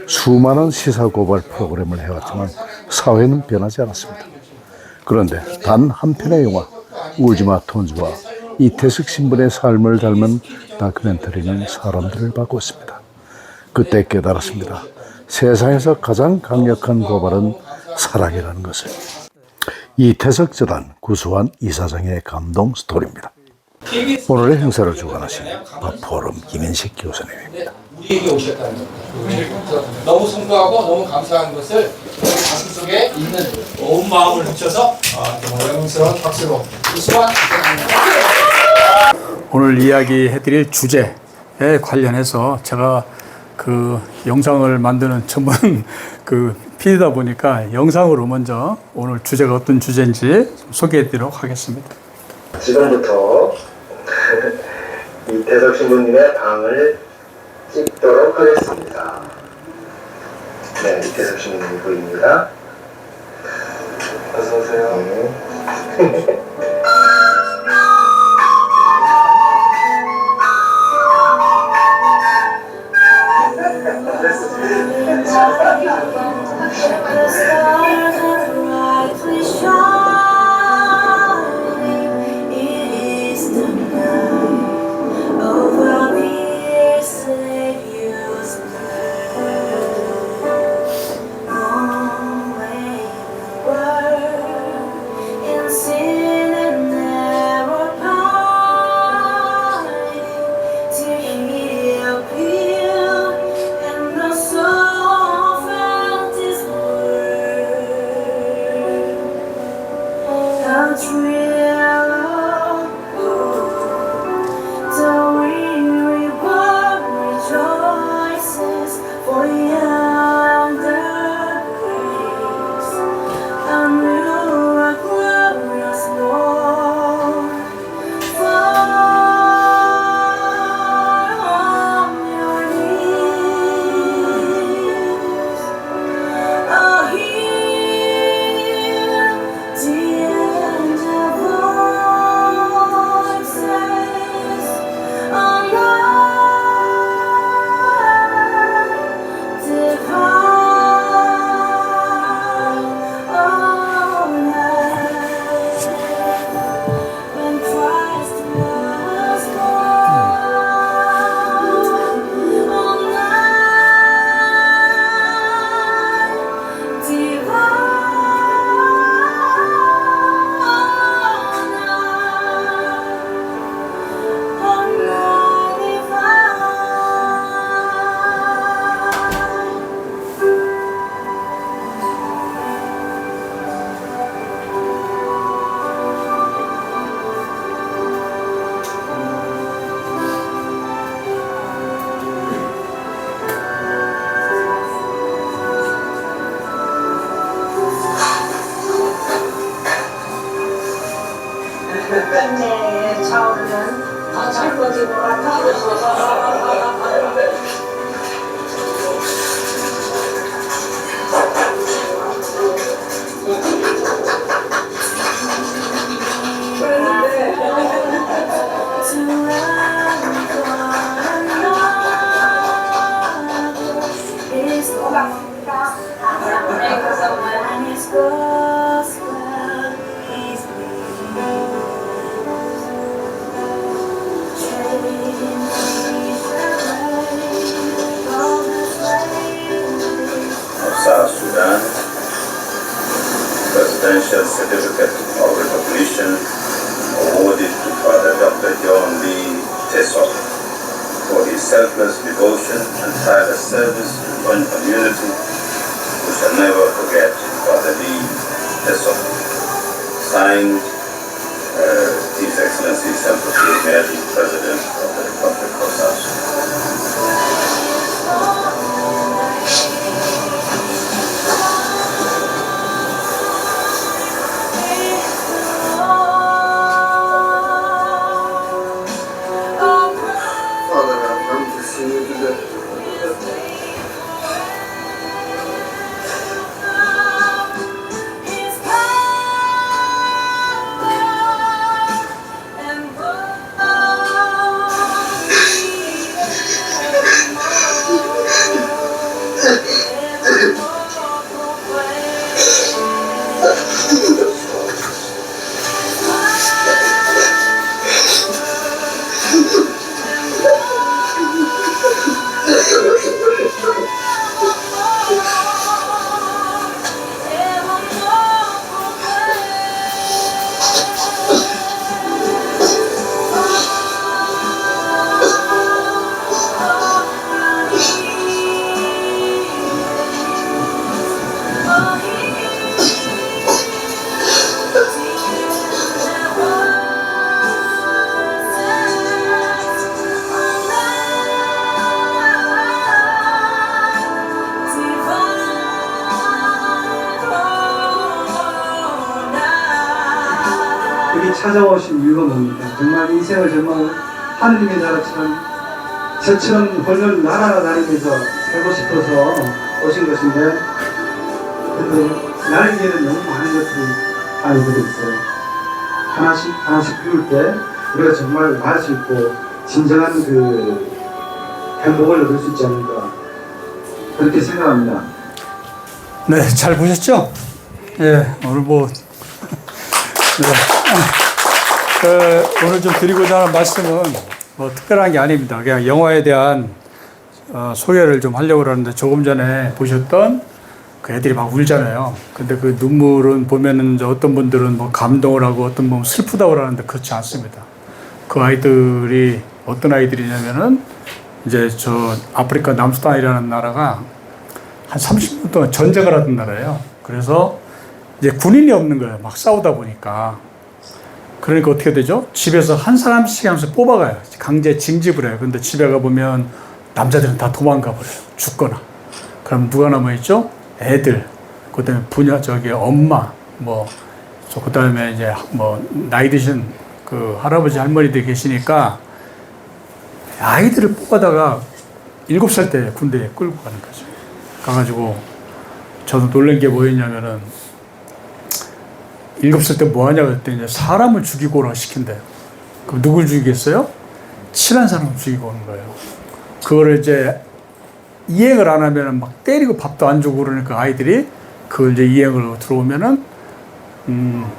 수많은 시사 고발 프로그램을 해왔지만 사회는 변하지 않았습니다. 그런데 단 한 편의 영화 울지마 톤즈와 이태석 신분의 삶을 닮은 다큐멘터리는 사람들을 바꿨습니다. 그때 깨달았습니다. 세상에서 가장 강력한 고발은 사랑이라는 것을. 이태석 재단 구수한 이사장의 감동 스토리입니다. 오늘의 행사를 주관하신 법포럼 김인식 교수님입니다. 우리에게 오셨다는 겁니다. 너무 송구하고 너무 감사한 것을 가슴속에 있는 온 마음을 붙여서 정말 영광스러운 박수로 구수한 오늘 이야기해드릴 주제에 관련해서 제가 그 영상을 만드는 전문 그 PD다 보니까 영상으로 먼저 오늘 주제가 어떤 주제인지 소개해드리도록 하겠습니다. 지금부터 이태석 신부님의 방을 찍도록 하겠습니다. 네, 이태석 신부님 보입니다. 어서오세요. 끝내에 차오르는 젊어진 것 같아. South Sudan, Presidential Certificate of Recognition awarded to Father Dr. John Lee Tesok for his selfless devotion and tireless service to one community. We shall never forget Father Lee Tesok. Signed, His Excellency Salva Kiir, President of the Republic of South Sudan. 여기 찾아오신 이유가 뭡니까? 정말 인생을 정말 하느님의 나라처럼 저처럼 홀로 나라라 다니면서 살고 싶어서 오신 것인데, 근데 나에게는 너무 많은 것들이 알고 있어요. 하나씩 비울 때 우리가 정말 알 수 있고 진정한 그 행복을 얻을 수 있지 않을까, 그렇게 생각합니다. 네, 잘 보셨죠? 예, 오늘 뭐, 네. 오늘 좀 드리고자 하는 말씀은 뭐 특별한 게 아닙니다. 그냥 영화에 대한 소개를 좀 하려고 하는데, 조금 전에 보셨던 그 애들이 막 울잖아요. 근데 그 눈물은 보면은 이제 어떤 분들은 뭐 감동을 하고 어떤 분은 슬프다고 하는데 그렇지 않습니다. 그 아이들이 어떤 아이들이냐면은 이제 저 아프리카 남수단이라는 나라가 한 30년 동안 전쟁을 하던 나라예요. 그래서 이제 군인이 없는 거예요. 막 싸우다 보니까. 그러니까 어떻게 되죠? 집에서 한 사람씩 하면서 뽑아가요. 강제 징집을 해요. 근데 집에 가보면 남자들은 다 도망가 버려요. 죽거나. 그럼 누가 남아있죠? 애들. 그 다음에 엄마. 그 다음에 이제 나이 드신 그 할아버지 할머니들 계시니까 아이들을 뽑아다가 7살 때 군대에 끌고 가는 거죠. 가가지고 저도 놀란 게 뭐였냐면은 7살 때 뭐 하냐고 했더니 이제 사람을 죽이고 오라 시킨대요. 그럼 누굴 죽이겠어요? 친한 사람을 죽이고 오는 거예요. 그거를 이제 이행을 안 하면은 막 때리고 밥도 안 주고 그러니까 아이들이 그걸 이제 이행을 들어오면은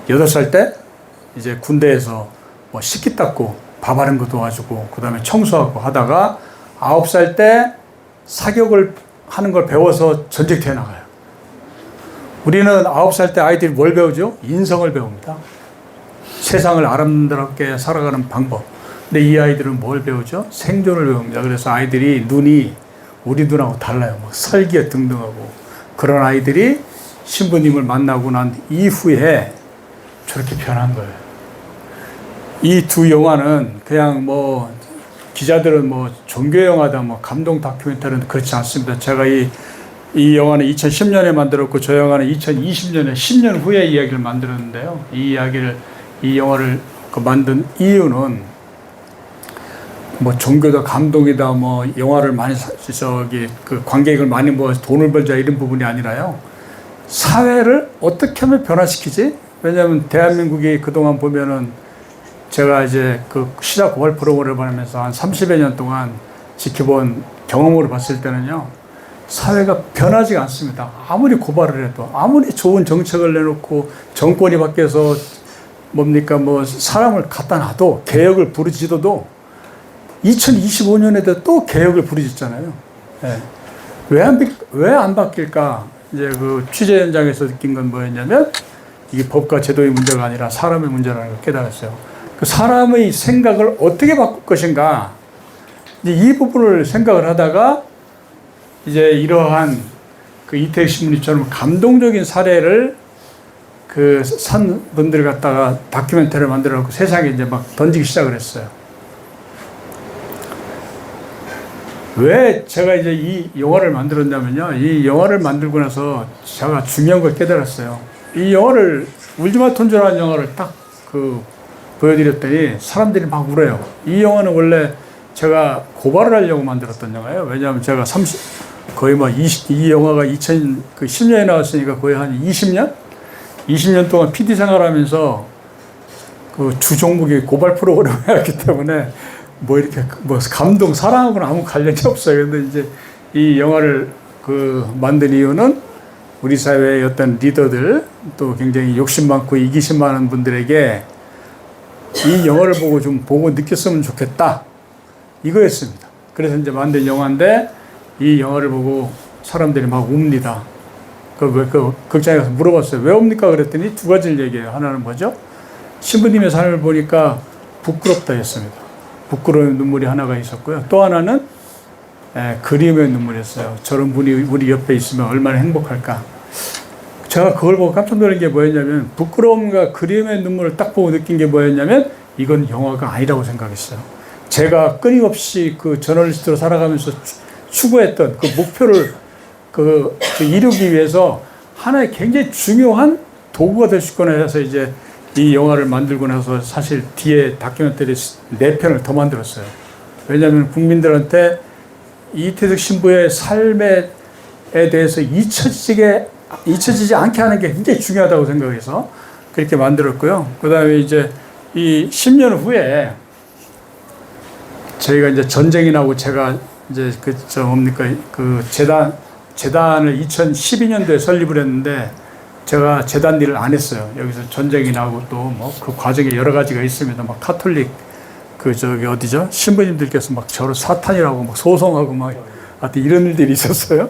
8살 때 이제 군대에서 뭐 식기 닦고 밥 하는 거 도와주고 그 다음에 청소하고 하다가 9살 때 사격을 하는 걸 배워서 전쟁터에 나가요. 우리는 9살 때 아이들이 뭘 배우죠? 인성을 배웁니다. 세상을 아름답게 살아가는 방법. 근데 이 아이들은 뭘 배우죠? 생존을 배웁니다. 그래서 아이들이 눈이 우리 눈하고 달라요. 막 설계 등등하고. 그런 아이들이 신부님을 만나고 난 이후에 저렇게 변한 거예요. 이 두 영화는 그냥 뭐 기자들은 뭐 종교 영화다, 뭐 감동 다큐멘터리는 그렇지 않습니다. 제가 이 영화는 2010년에 만들었고 저 영화는 2020년에 10년 후에 이야기를 만들었는데요. 이 영화를 만든 이유는 뭐 종교다, 감동이다, 뭐 영화를 많이 그 관객을 많이 모아서 돈을 벌자 이런 부분이 아니라요. 사회를 어떻게 하면 변화시키지? 왜냐하면 대한민국이 그동안 보면은 제가 이제 그 시사 고발 프로그램을 하면서 한 30여 년 동안 지켜본 경험으로 봤을 때는요, 사회가 변하지 않습니다. 아무리 고발을 해도, 아무리 좋은 정책을 내놓고 정권이 바뀌어서 뭡니까, 뭐 사람을 갖다 놔도 개혁을 부르짖어도 2025년에도 또 개혁을 부르짖잖아요. 네. 왜 안 바뀔까? 이제 그 취재 현장에서 느낀 건 뭐였냐면, 이게 법과 제도의 문제가 아니라 사람의 문제라는 걸 깨달았어요. 그 사람의 생각을 어떻게 바꿀 것인가. 이제 이 부분을 생각을 하다가 이제 이러한 그 이태익 신부님처럼 감동적인 사례를 그 산 분들 갖다가 다큐멘터리를 만들어 놓고 세상에 이제 막 던지기 시작을 했어요. 왜 제가 이제 이 영화를 만들었냐면요. 이 영화를 만들고 나서 제가 중요한 걸 깨달았어요. 이 영화를 울지마 톤조라는 영화를 딱 보여드렸더니 사람들이 막 울어요. 이 영화는 원래 제가 고발을 하려고 만들었던 영화예요. 왜냐하면 제가 거의 이 영화가 2010년에 나왔으니까 거의 한 20년 동안 PD 생활하면서 그 주 종목이 고발 프로그램을 해왔기 때문에 뭐 이렇게 뭐 감동, 사랑하고는 아무 관련이 없어요. 근데 이제 이 영화를 만든 이유는 우리 사회의 어떤 리더들, 또 굉장히 욕심 많고 이기심 많은 분들에게 이 영화를 보고 느꼈으면 좋겠다, 이거였습니다. 그래서 이제 만든 영화인데, 이 영화를 보고 사람들이 막 웁니다. 그 극장에 가서 물어봤어요. 왜 웁니까? 그랬더니 두 가지를 얘기해요. 하나는 뭐죠? 신부님의 삶을 보니까 부끄럽다 했습니다. 부끄러운 눈물이 하나가 있었고요. 또 하나는 그리움의 눈물이었어요. 저런 분이 우리 옆에 있으면 얼마나 행복할까. 제가 그걸 보고 깜짝 놀란 게 뭐였냐면, 부끄러움과 그리움의 눈물을 딱 보고 느낀 게 뭐였냐면, 이건 영화가 아니라고 생각했어요. 제가 끊임없이 그 저널리스트로 살아가면서 추구했던 그 목표를 이루기 위해서 하나의 굉장히 중요한 도구가 될 수 있거나 해서 이제 이 영화를 만들고 나서 사실 뒤에 다큐멘터리 4편을 더 만들었어요. 왜냐하면 국민들한테 이태석 신부의 삶에 대해서 잊혀지지 않게 하는 게 굉장히 중요하다고 생각해서 그렇게 만들었고요. 그 다음에 이제 이 10년 후에 저희가 이제 전쟁이 나고 제가 이제 그 재단을 2012년도에 설립을 했는데 제가 재단 일을 안 했어요. 여기서 전쟁이 나고 또 뭐 그 과정에 여러 가지가 있습니다. 막 카톨릭 어디죠? 신부님들께서 막 저를 사탄이라고 막 소송하고 막 하여튼 이런 일들이 있었어요.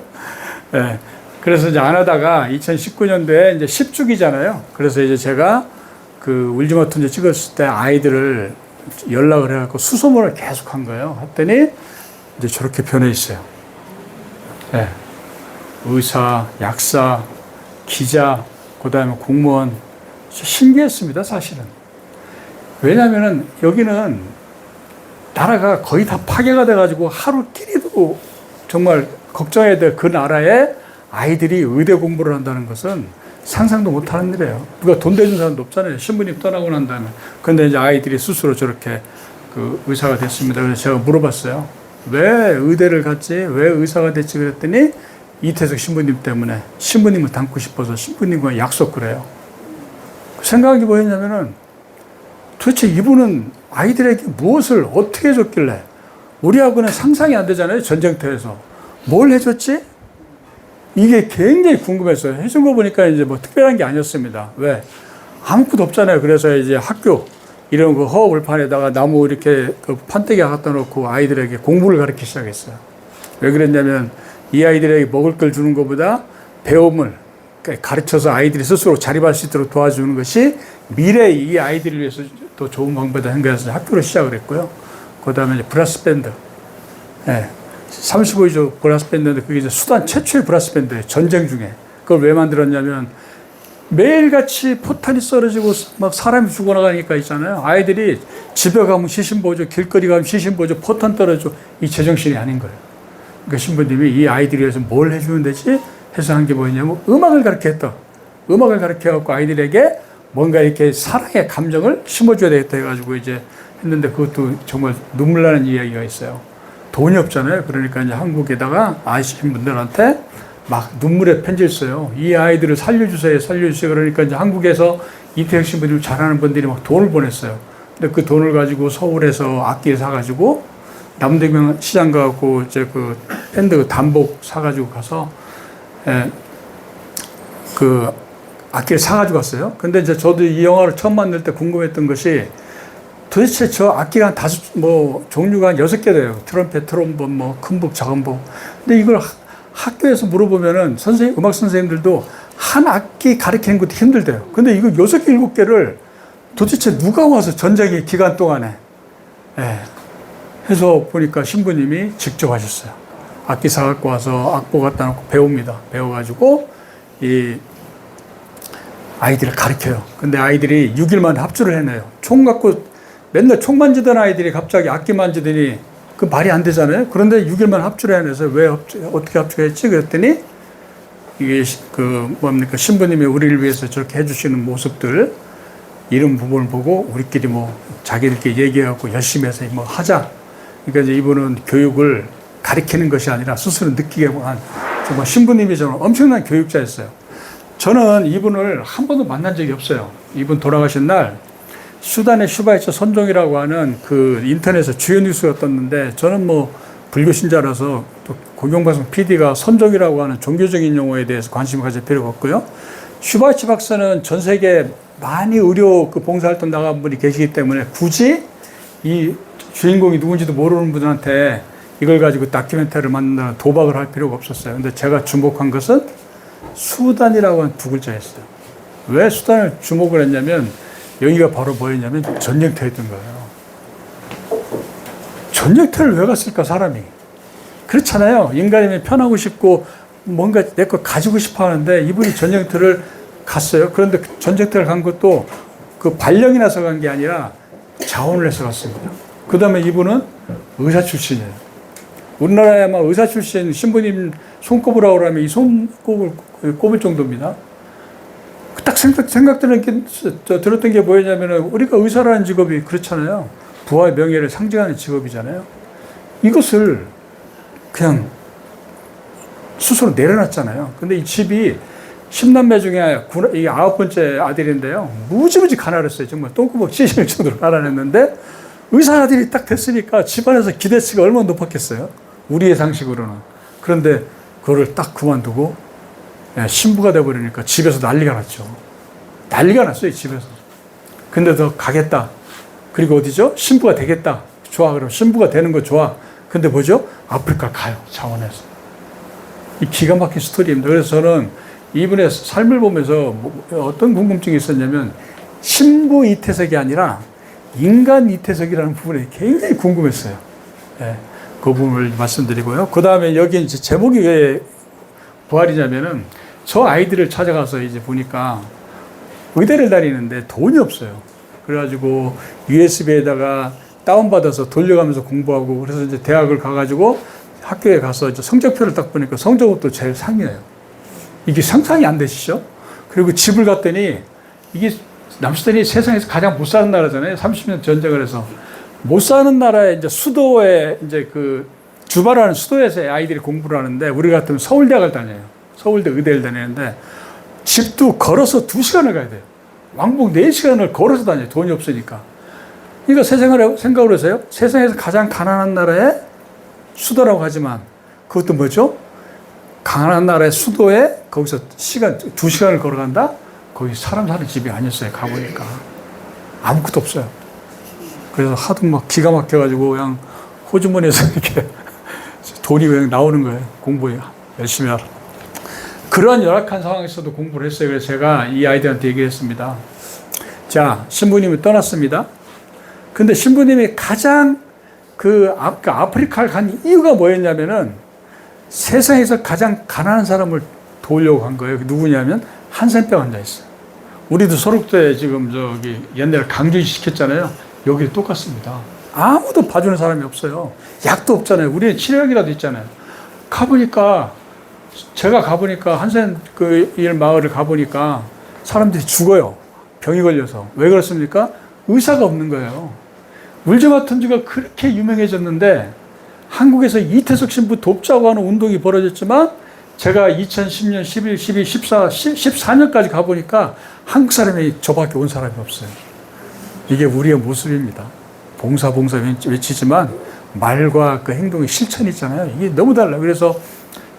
예. 그래서 이제 안 하다가 2019년도에 이제 10주기잖아요. 그래서 이제 제가 그 울지마 톤즈 찍었을 때 아이들을 연락을 해갖고 수소문을 계속 한 거예요. 했더니 이제 저렇게 변해 있어요. 예. 의사, 약사, 기자, 그 다음에 공무원. 신기했습니다, 사실은. 왜냐면은 여기는 나라가 거의 다 파괴가 돼가지고 하루끼리도 정말 걱정해야 될 그 나라에 아이들이 의대 공부를 한다는 것은 상상도 못하는 일이에요. 누가 돈 대준 사람도 없잖아요. 신부님 떠나고 난 다음에. 그런데 이제 아이들이 스스로 저렇게 그 의사가 됐습니다. 그래서 제가 물어봤어요. 왜 의대를 갔지? 왜 의사가 됐지? 그랬더니 이태석 신부님 때문에 신부님을 닮고 싶어서 신부님과 약속을 해요. 생각이 뭐였냐면은 도대체 이분은 아이들에게 무엇을 어떻게 해줬길래 우리하고는 상상이 안 되잖아요. 전쟁터에서. 뭘 해줬지? 이게 굉장히 궁금했어요. 해준 거 보니까 이제 뭐 특별한 게 아니었습니다. 왜? 아무것도 없잖아요. 그래서 이제 학교 이런 거 허허벌판에다가 나무 이렇게 그 판때기 갖다 놓고 아이들에게 공부를 가르치기 시작했어요. 왜 그랬냐면 이 아이들에게 먹을 걸 주는 것보다 배움을 가르쳐서 아이들이 스스로 자립할 수 있도록 도와주는 것이 미래 이 아이들을 위해서 더 좋은 방법이다 생각해서 학교를 시작을 했고요. 그 다음에 이제 브라스 밴드. 예. 35조 브라스 밴드인데 그게 이제 수단 최초의 브라스 밴드예요. 전쟁 중에. 그걸 왜 만들었냐면 매일같이 포탄이 썰어지고 막 사람이 죽어나가니까 있잖아요. 아이들이 집에 가면 시신보조, 길거리 가면 시신보조, 포탄 떨어져. 이 제정신이 아닌 거예요. 그러니까 신부님이 이 아이들을 위해서 뭘 해주면 되지? 해서 한 게 뭐냐면 음악을 가르쳤다. 음악을 가르쳐갖고 아이들에게 뭔가 이렇게 사랑의 감정을 심어줘야 되겠다 해가지고 이제 했는데 그것도 정말 눈물 나는 이야기가 있어요. 돈이 없잖아요. 그러니까 이제 한국에다가 아시는 분들한테 막 눈물의 편지를 써요. 이 아이들을 살려주세요. 살려주세요. 그러니까 이제 한국에서 이태혁 신부님을 잘하는 분들이 막 돈을 보냈어요. 근데 그 돈을 가지고 서울에서 악기를 사가지고 남대문 시장 가고 이제 그 밴드 단복 사가지고 가서 그 악기를 사가지고 갔어요. 근데 이제 저도 이 영화를 처음 만들 때 궁금했던 것이 도대체 저 악기가 한 종류가 한 6개 돼요. 트럼펫, 트롬본, 뭐, 큰 북, 작은 북. 근데 이걸 학교에서 물어보면은 음악 선생님들도 한 악기 가르치는 것도 힘들대요. 근데 이거 6개, 7개를 도대체 누가 와서 전쟁의 기간 동안에, 해서 보니까 신부님이 직접 하셨어요. 악기 사갖고 와서 악보 갖다 놓고 배웁니다. 배워가지고 이 아이들을 가르쳐요. 근데 아이들이 6일 만에 합주를 해내요. 총 갖고 맨날 총 만지던 아이들이 갑자기 악기 만지더니 그 말이 안 되잖아요. 그런데 6일 만에 합주를 해내서 왜 어떻게 합주했지? 그랬더니 이게 신부님이 우리를 위해서 저렇게 해주시는 모습들 이런 부분을 보고 우리끼리 뭐 자기들끼리 얘기해갖고 열심히 해서 뭐 하자. 그러니까 이제 이분은 교육을 가리키는 것이 아니라 스스로 느끼게 한 정말 신부님이 저는 엄청난 교육자였어요. 저는 이분을 한 번도 만난 적이 없어요. 이분 돌아가신 날 수단의 슈바이처 선종이라고 하는 그 인터넷에 주요 뉴스가 떴는데 저는 뭐 불교 신자라서 또 공영방송 PD가 선종이라고 하는 종교적인 용어에 대해서 관심을 가질 필요가 없고요. 슈바이처 박사는 전 세계 많이 의료 그 봉사활동 나간 분이 계시기 때문에 굳이 이 주인공이 누군지도 모르는 분한테 이걸 가지고 다큐멘터리를 만든다는 도박을 할 필요가 없었어요. 근데 제가 주목한 것은 수단이라고 하는 두 글자였어요. 왜 수단을 주목을 했냐면 여기가 바로 뭐였냐면 전쟁터였던 거예요. 전쟁터를 왜 갔을까 사람이? 그렇잖아요. 인간이면 편하고 싶고 뭔가 내 거 가지고 싶어 하는데 이분이 전쟁터를 갔어요. 그런데 전쟁터를 간 것도 그 발령이 나서 간 게 아니라 자원을 내서 갔습니다. 그 다음에 이분은 의사 출신이에요. 우리나라에 아마 의사 출신 신부님 손꼽으라고 하면 이 손꼽을 꼽을 정도입니다. 딱 생각드는 게, 들었던 게 뭐였냐면은, 우리가 의사라는 직업이 그렇잖아요. 부하의 명예를 상징하는 직업이잖아요. 이것을 그냥 스스로 내려놨잖아요. 근데 이 집이 10남매 중에 이 9번째 아들인데요. 무지무지 가난했어요. 정말 똥구멍 찢을 정도로 가난했는데, 의사 아들이 딱 됐으니까 집안에서 기대치가 얼마나 높았겠어요. 우리의 상식으로는. 그런데 그거를 딱 그만두고 신부가 돼버리니까 집에서 난리가 났죠. 난리가 났어요, 집에서. 근데 더 가겠다. 그리고 어디죠? 신부가 되겠다. 좋아. 그럼 신부가 되는 거 좋아. 근데 뭐죠? 아프리카 가요. 자원해서. 이 기가 막힌 스토리입니다. 그래서 저는 이분의 삶을 보면서 어떤 궁금증이 있었냐면, 신부 이태석이 아니라 인간 이태석이라는 부분이 굉장히 궁금했어요. 예, 그 부분을 말씀드리고요. 그 다음에 여기 이제 제목이 왜 부활이냐면은, 저 아이들을 찾아가서 이제 보니까 의대를 다니는데 돈이 없어요. 그래가지고 USB에다가 다운받아서 돌려가면서 공부하고, 그래서 이제 대학을 가가지고 학교에 가서 이제 성적표를 딱 보니까 성적도 제일 상이에요. 이게 상상이 안 되시죠? 그리고 집을 갔더니, 이게 남수단이 세상에서 가장 못 사는 나라잖아요. 30년 전쟁을 해서. 못 사는 나라에 이제 수도에 이제 그 주바라는 수도에서 아이들이 공부를 하는데, 우리 같으면 서울대학을 다녀요. 서울대 의대를 다니는데, 집도 걸어서 2시간을 가야 돼요. 왕복 4시간을 걸어서 다녀요. 돈이 없으니까. 그러니까 생각을 해서요. 세상에서 가장 가난한 나라의 수도라고 하지만, 그것도 뭐죠? 가난한 나라의 수도에 거기서 2시간을 걸어간다? 거기 사람 사는 집이 아니었어요. 가보니까. 아무것도 없어요. 그래서 하도 막 기가 막혀가지고 그냥 호주머니에서 이렇게 돈이 그냥 나오는 거예요. 공부에 열심히 하라. 그런 열악한 상황에서도 공부를 했어요. 그래서 제가 이 아이들한테 얘기했습니다. 자, 신부님이 떠났습니다. 근데 신부님이 가장 아프리카를 간 이유가 뭐였냐면은, 세상에서 가장 가난한 사람을 도우려고 간 거예요. 누구냐면 한센병 환자였어요. 우리도 소록도에 지금 저기 옛날에 강주시 시켰잖아요. 여기도 똑같습니다. 아무도 봐주는 사람이 없어요. 약도 없잖아요. 우리는 치료약이라도 있잖아요. 제가 가보니까 한센 일 마을을 가보니까 사람들이 죽어요. 병이 걸려서. 왜 그렇습니까? 의사가 없는 거예요. 울지마톤주가 그렇게 유명해졌는데, 한국에서 이태석 신부 돕자고 하는 운동이 벌어졌지만, 제가 2010년, 11, 12, 14, 14년까지 가보니까 한국 사람이 저밖에 온 사람이 없어요. 이게 우리의 모습입니다. 봉사 외치지만 말과 그 행동의 실천이 있잖아요. 이게 너무 달라요. 그래서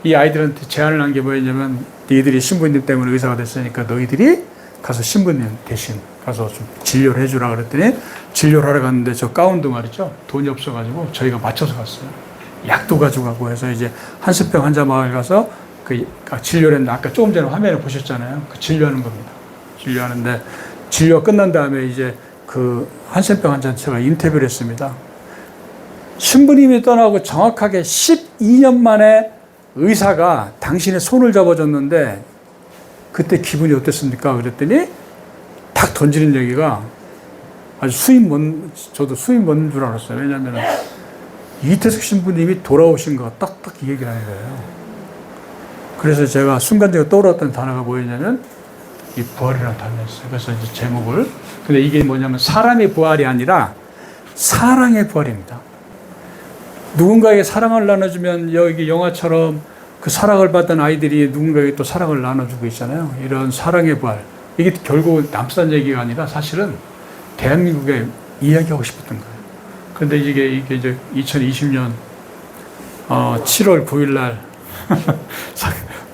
이 아이들한테 제안을 한 게 뭐였냐면, 너희들이 신부님 때문에 의사가 됐으니까 너희들이 가서 신부님 대신 가서 좀 진료를 해주라 그랬더니, 진료를 하러 갔는데 저 가운도 말이죠. 돈이 없어가지고 저희가 맞춰서 갔어요. 약도 가져가고 해서 이제 한센병 환자 마을 가서 진료를 했는데, 아까 조금 전에 화면에 보셨잖아요. 그 진료하는 겁니다. 진료하는데, 진료가 끝난 다음에 이제 그 한센병 환자한테 제가 인터뷰를 했습니다. 신부님이 떠나고 정확하게 12년 만에 의사가 당신의 손을 잡아줬는데, 그때 기분이 어땠습니까? 그랬더니 딱 던지는 얘기가 아주 저도 수입 먼 줄 알았어요. 왜냐하면 이태석 신부님이 돌아오신 거 딱딱 이 얘기를 하는 거예요. 그래서 제가 순간적으로 떠올랐던 단어가 뭐였냐면, 이 부활이라는 단어였어요. 그래서 이제 제목을. 근데 이게 뭐냐면, 사람의 부활이 아니라 사랑의 부활입니다. 누군가에게 사랑을 나눠주면, 여기 영화처럼 그 사랑을 받던 아이들이 누군가에게 또 사랑을 나눠주고 있잖아요. 이런 사랑의 부활. 이게 결국 남산 얘기가 아니라 사실은 대한민국에 이야기하고 싶었던 거예요. 근데 이게 이제 2020년 7월 9일 날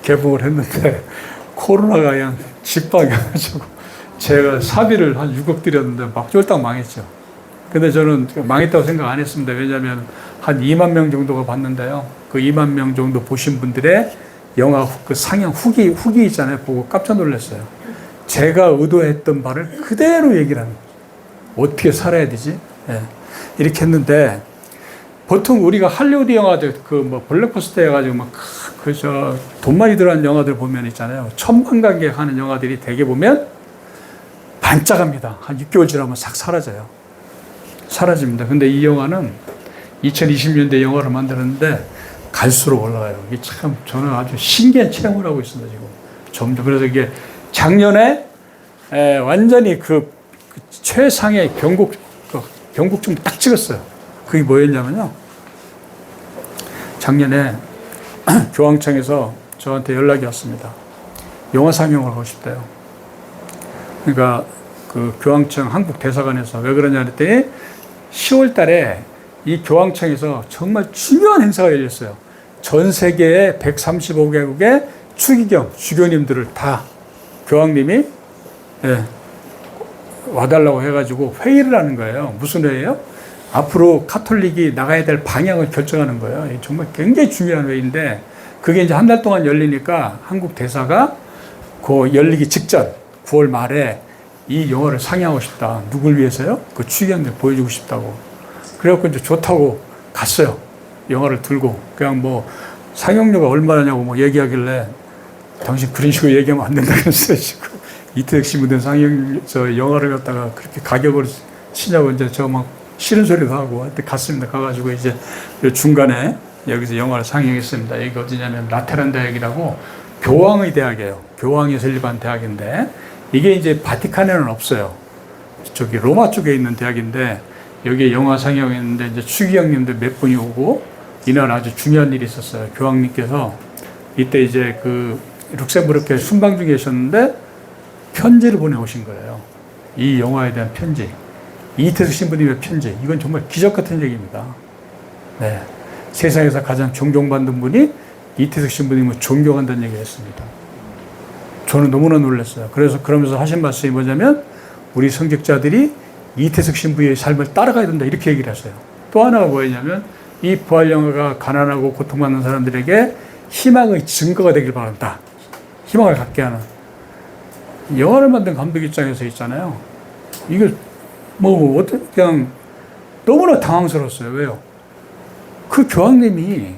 개봉을 했는데, 코로나가 그냥 집박해가지고 제가 사비를 한 6억 들였는데 막 쫄딱 망했죠. 근데 저는 망했다고 생각 안 했습니다. 왜냐하면 한 2만 명 정도가 봤는데요. 그 2만 명 정도 보신 분들의 영화 그 상영 후기 있잖아요. 보고 깜짝 놀랐어요. 제가 의도했던 바를 그대로 얘기를 하는 거죠. 어떻게 살아야 되지? 예. 이렇게 했는데, 보통 우리가 할리우드 영화들 블랙버스터 해가지고 돈 많이 들어간 영화들 보면 있잖아요. 천만관객 하는 영화들이 대개 보면 반짝합니다. 한 6개월 지나면 싹 사라집니다. 근데 이 영화는 2020년대 영화를 만드는데 갈수록 올라가요. 이게 참 저는 아주 신기한 체험을 하고 있습니다, 지금. 점점. 그래서 이게 작년에 완전히 그 최상의 변곡점 딱 찍었어요. 그게 뭐였냐면요. 작년에 교황청에서 저한테 연락이 왔습니다. 영화 상영을 하고 싶대요. 그러니까 그 교황청 한국 대사관에서 왜 그러냐 했더니 10월 달에 이 교황청에서 정말 중요한 행사가 열렸어요. 전 세계의 135개국의 추기경, 주교님들을 다 교황님이 와달라고 해가지고 회의를 하는 거예요. 무슨 회의예요? 앞으로 카톨릭이 나가야 될 방향을 결정하는 거예요. 정말 굉장히 중요한 회의인데 그게 이제 한 달 동안 열리니까 한국 대사가 그 열리기 직전 9월 말에 이 영화를 상영하고 싶다. 누굴 위해서요? 그 추기경들 보여주고 싶다고. 그래갖고 이제 좋다고 갔어요. 영화를 들고. 그냥 뭐 상영료가 얼마냐고 뭐 얘기하길래 당신 그런 식으로 얘기하면 안 된다고 했어요. 이태석 신부된 영화를 갖다가 그렇게 가격을 치냐고 이제 저 막 싫은 소리도 하고 그때 갔습니다. 가가지고 이제 중간에 여기서 영화를 상영했습니다. 여기 어디냐면 라테란 대학이라고 교황의 대학이에요. 교황이 설립한 대학인데 이게 이제 바티칸에는 없어요. 저기 로마 쪽에 있는 대학인데 여기에 영화 상영했는데 이제 추기경님들 몇 분이 오고 이날 아주 중요한 일이 있었어요. 교황님께서 이때 이제 그 룩셈부르크에 순방 중에 계셨는데 편지를 보내오신 거예요. 이 영화에 대한 편지. 이태석 신부님의 편지. 이건 정말 기적 같은 얘기입니다. 네. 세상에서 가장 존경받는 분이 이태석 신부님을 존경한다는 얘기를 했습니다. 저는 너무나 놀랐어요. 그래서 그러면서 하신 말씀이 뭐냐면 우리 성직자들이 이태석 신부의 삶을 따라가야 된다. 이렇게 얘기를 하세요. 또 하나가 뭐였냐면 이 부활 영화가 가난하고 고통받는 사람들에게 희망의 증거가 되길 바란다. 희망을 갖게 하는. 영화를 만든 감독 입장에서 있잖아요. 이게 어떻게 그냥 너무나 당황스러웠어요. 왜요? 그 교황님이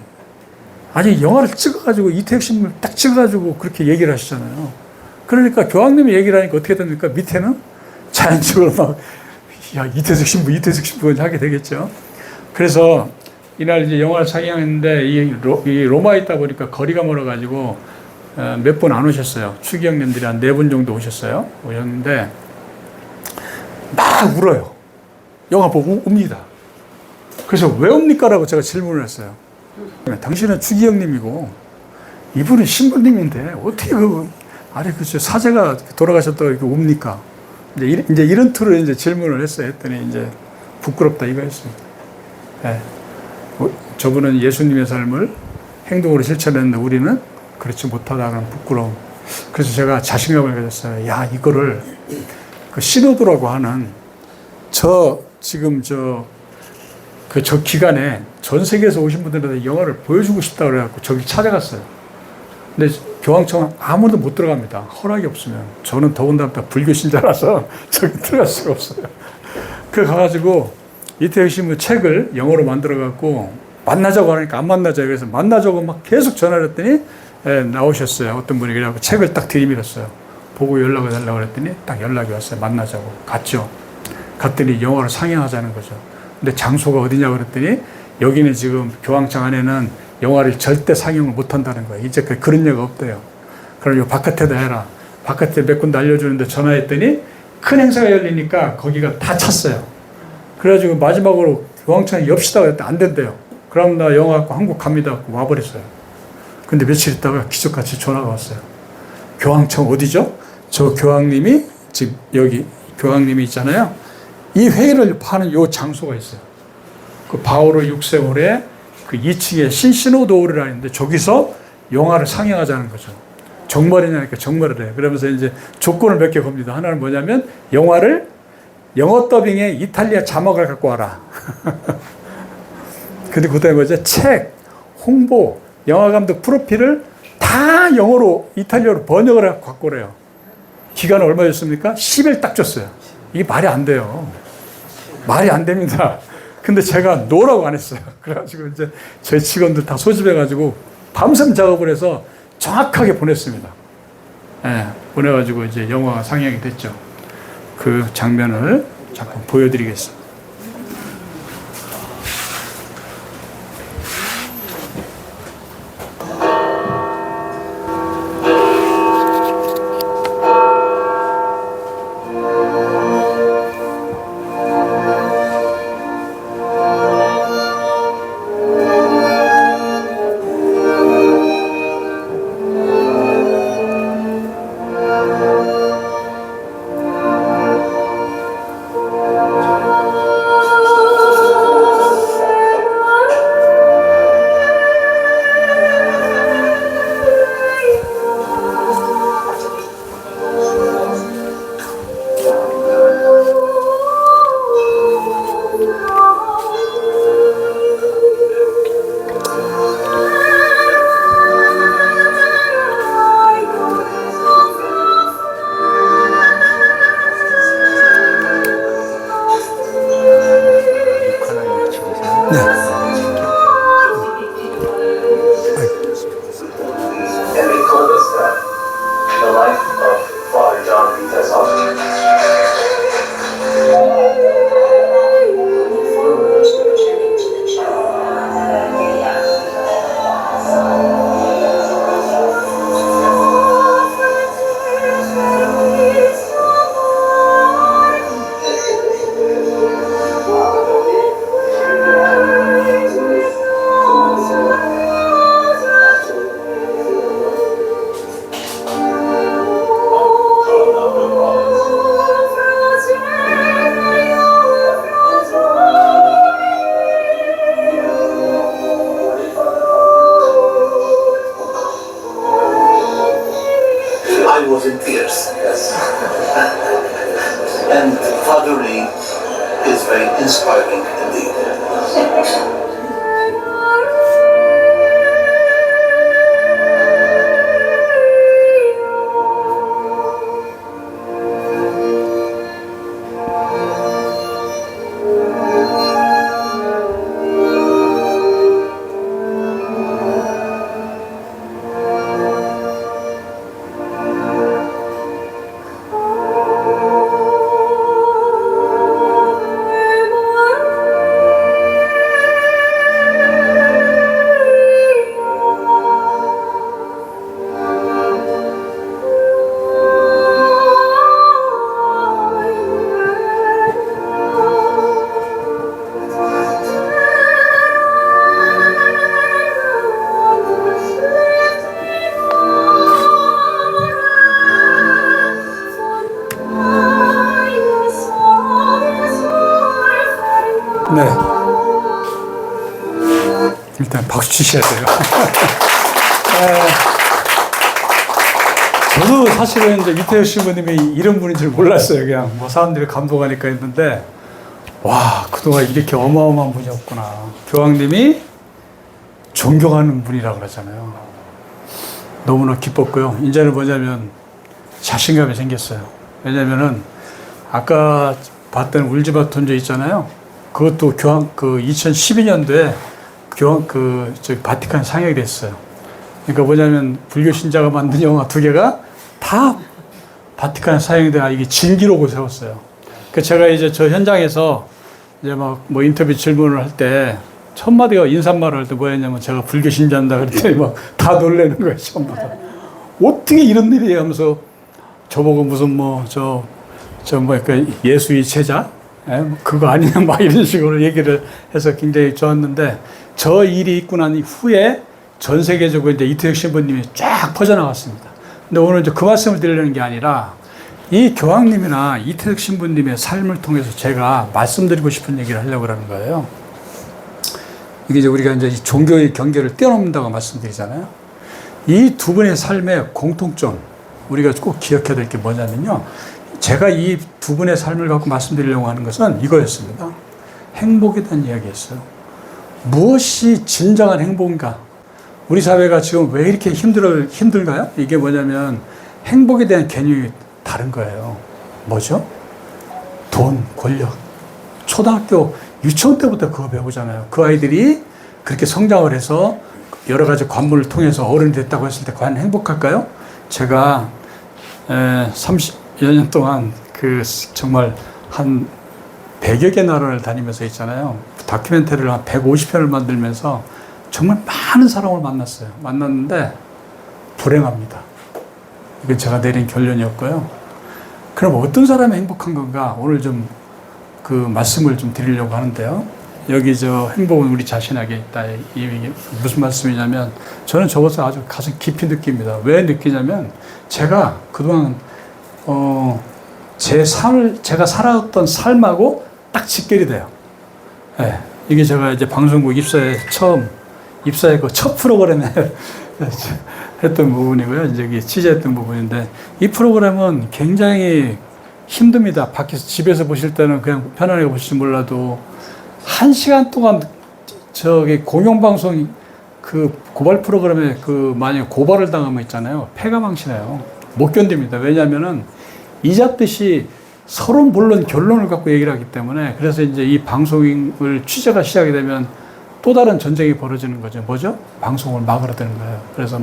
아니 영화를 찍어가지고 이태석 신부를 딱 찍어가지고 그렇게 얘기를 하시잖아요. 그러니까 교황님이 얘기를 하니까 어떻게 됩니까? 밑에는 자연적으로 막 야 이태석 신부 하게 되겠죠. 그래서 이날 이제 영화를 상영했는데 이 로마에 있다 보니까 거리가 멀어가지고 몇 분 안 오셨어요. 추기경님들이 한 4분 정도 오셨는데 막 울어요. 영화 보고 웁니다. 그래서 왜 웁니까? 라고 제가 질문을 했어요. 당신은 추기경님이고 이분은 신부님인데 어떻게 사제가 돌아가셨다고 이렇게 웁니까? 이제 이런 투로 이제 질문을 했어요. 했더니 이제 부끄럽다 이거였습니다. 네. 저분은 예수님의 삶을 행동으로 실천했는데 우리는 그렇지 못하다는 부끄러움. 그래서 제가 자신감을 가졌어요. 야, 이거를 그 시노도라고 하는 저 기간에 전 세계에서 오신 분들한테 영화를 보여주고 싶다고 그래갖고 저기 찾아갔어요. 근데 교황청은 아무도 못 들어갑니다. 허락이 없으면. 저는 더군다나 불교 신자라서 저기 들어갈 수가 없어요. 그래 가가지고 이태석 신부 책을 영어로 만들어갖고 만나자고 하니까 안 만나자고 그래서 만나자고 막 계속 전화를 했더니 나오셨어요. 어떤 분이 그래갖고 책을 딱 들이밀었어요. 보고 연락을 달라고 그랬더니 딱 연락이 왔어요. 만나자고. 갔죠. 갔더니 영화를 상영하자는 거죠. 근데 장소가 어디냐고 그랬더니 여기는 지금 교황청 안에는 영화를 절대 상영을 못 한다는 거예요. 이제 그런 얘기가 없대요. 그럼 요 바깥에다 해라. 바깥에 몇 군데 알려주는데 전화했더니 큰 행사가 열리니까 거기가 다 찼어요. 그래가지고 마지막으로 교황청에 엽시다 그랬더니 안 된대요. 그럼 나 영화 갖고 한국 갑니다. 와버렸어요. 근데 며칠 있다가 기적같이 전화가 왔어요. 교황청 어디죠? 저 교황님이 지금 여기 교황님이 있잖아요. 이 회의를 하는 요 장소가 있어요. 그 바오로 6세홀에 그 2층에 신시노도홀이라 있는데 저기서 영화를 상영하자는 거죠. 정말이냐니까 정말을 해요. 그러면서 이제 조건을 몇 개 겁니다. 하나는 뭐냐면 영화를 영어 더빙에 이탈리아 자막을 갖고 와라. 근데 그다음에 뭐죠? 책, 홍보, 영화감독 프로필을 다 영어로 이탈리아로 번역을 갖고 오래요. 기간은 얼마 줬습니까? 10일 딱 줬어요. 이게 말이 안 돼요. 말이 안 됩니다. 근데 제가 노라고 안 했어요. 그래가지고 이제 저희 직원들 다 소집해가지고 밤샘 작업을 해서 정확하게 보냈습니다. 네, 보내가지고 이제 영화가 상영이 됐죠. 그 장면을 잠깐 보여드리겠습니다. I was in tears. Yes. And Father Lee is very inspiring indeed. 네. 일단 박수 치셔야 돼요. 저도 사실은 이제 이태혁 신부님이 이런 분인 줄 몰랐어요. 그냥 뭐 사람들이 감동하니까 했는데, 와, 그동안 이렇게 어마어마한 분이었구나. 교황님이 존경하는 분이라고 그러잖아요. 너무나 기뻤고요. 이제는 뭐냐면 자신감이 생겼어요. 왜냐면은 아까 봤던 울지마 톤조 있잖아요. 그것도 교황, 2012년도에 교황, 바티칸 상영이 됐어요. 그러니까 뭐냐면 불교 신자가 만든 영화 2개가 다 바티칸 상영이 돼 이게 진기록을 세웠어요. 그 제가 이제 저 현장에서 이제 막 뭐 인터뷰 질문을 할 때 첫 마디가 인사말을 할 때 뭐였냐면 제가 불교 신자인다 그랬더니 막 다 놀라는 거예요, 전부 다. 어떻게 이런 일이 하면서 저보고 무슨 예수의 제자? 그거 아니냐, 막 이런 식으로 얘기를 해서 굉장히 좋았는데, 저 일이 있고 난 후에 전 세계적으로 이제 이태혁 신부님이 쫙 퍼져나갔습니다. 근데 오늘 이제 그 말씀을 드리려는 게 아니라, 이 교황님이나 이태혁 신부님의 삶을 통해서 제가 말씀드리고 싶은 얘기를 하려고 하는 거예요. 이게 이제 우리가 이제 종교의 경계를 뛰어넘는다고 말씀드리잖아요. 이 두 분의 삶의 공통점, 우리가 꼭 기억해야 될 게 뭐냐면요. 제가 이 두 분의 삶을 갖고 말씀드리려고 하는 것은 이거였습니다. 행복에 대한 이야기였어요. 무엇이 진정한 행복인가? 우리 사회가 지금 왜 이렇게 힘들까요? 이게 뭐냐면 행복에 대한 개념이 다른 거예요. 뭐죠? 돈, 권력. 초등학교, 유치원 때부터 그거 배우잖아요. 그 아이들이 그렇게 성장을 해서 여러 가지 관문을 통해서 어른이 됐다고 했을 때 과연 행복할까요? 제가 30여 년 동안 정말 한 100여 개 나라를 다니면서 있잖아요. 다큐멘터리를 한 150편을 만들면서 정말 많은 사람을 만났어요. 만났는데 불행합니다. 이건 제가 내린 결론이었고요. 그럼 어떤 사람이 행복한 건가? 오늘 좀 그 말씀을 좀 드리려고 하는데요. 여기 행복은 우리 자신에게 있다. 이게 무슨 말씀이냐면 저는 저것을 아주 가슴 깊이 느낍니다. 왜 느끼냐면 제가 그동안 제가 살아왔던 삶하고 딱 직결이 돼요. 네. 이게 제가 이제 방송국 입사의 그 첫 프로그램에 했던 부분이고요. 이제 취재했던 부분인데, 이 프로그램은 굉장히 힘듭니다. 밖에서 집에서 보실 때는 그냥 편안하게 보실지 몰라도 1시간 동안 공영방송 고발 프로그램에 만약에 고발을 당하면 있잖아요. 폐가 망치네요. 못 견딥니다. 왜냐면은 이잡듯이 서로 물론 결론을 갖고 얘기를 하기 때문에, 그래서 이제 이 방송을 취재가 시작이 되면 또 다른 전쟁이 벌어지는 거죠. 뭐죠? 방송을 막으려 되는 거예요. 그래서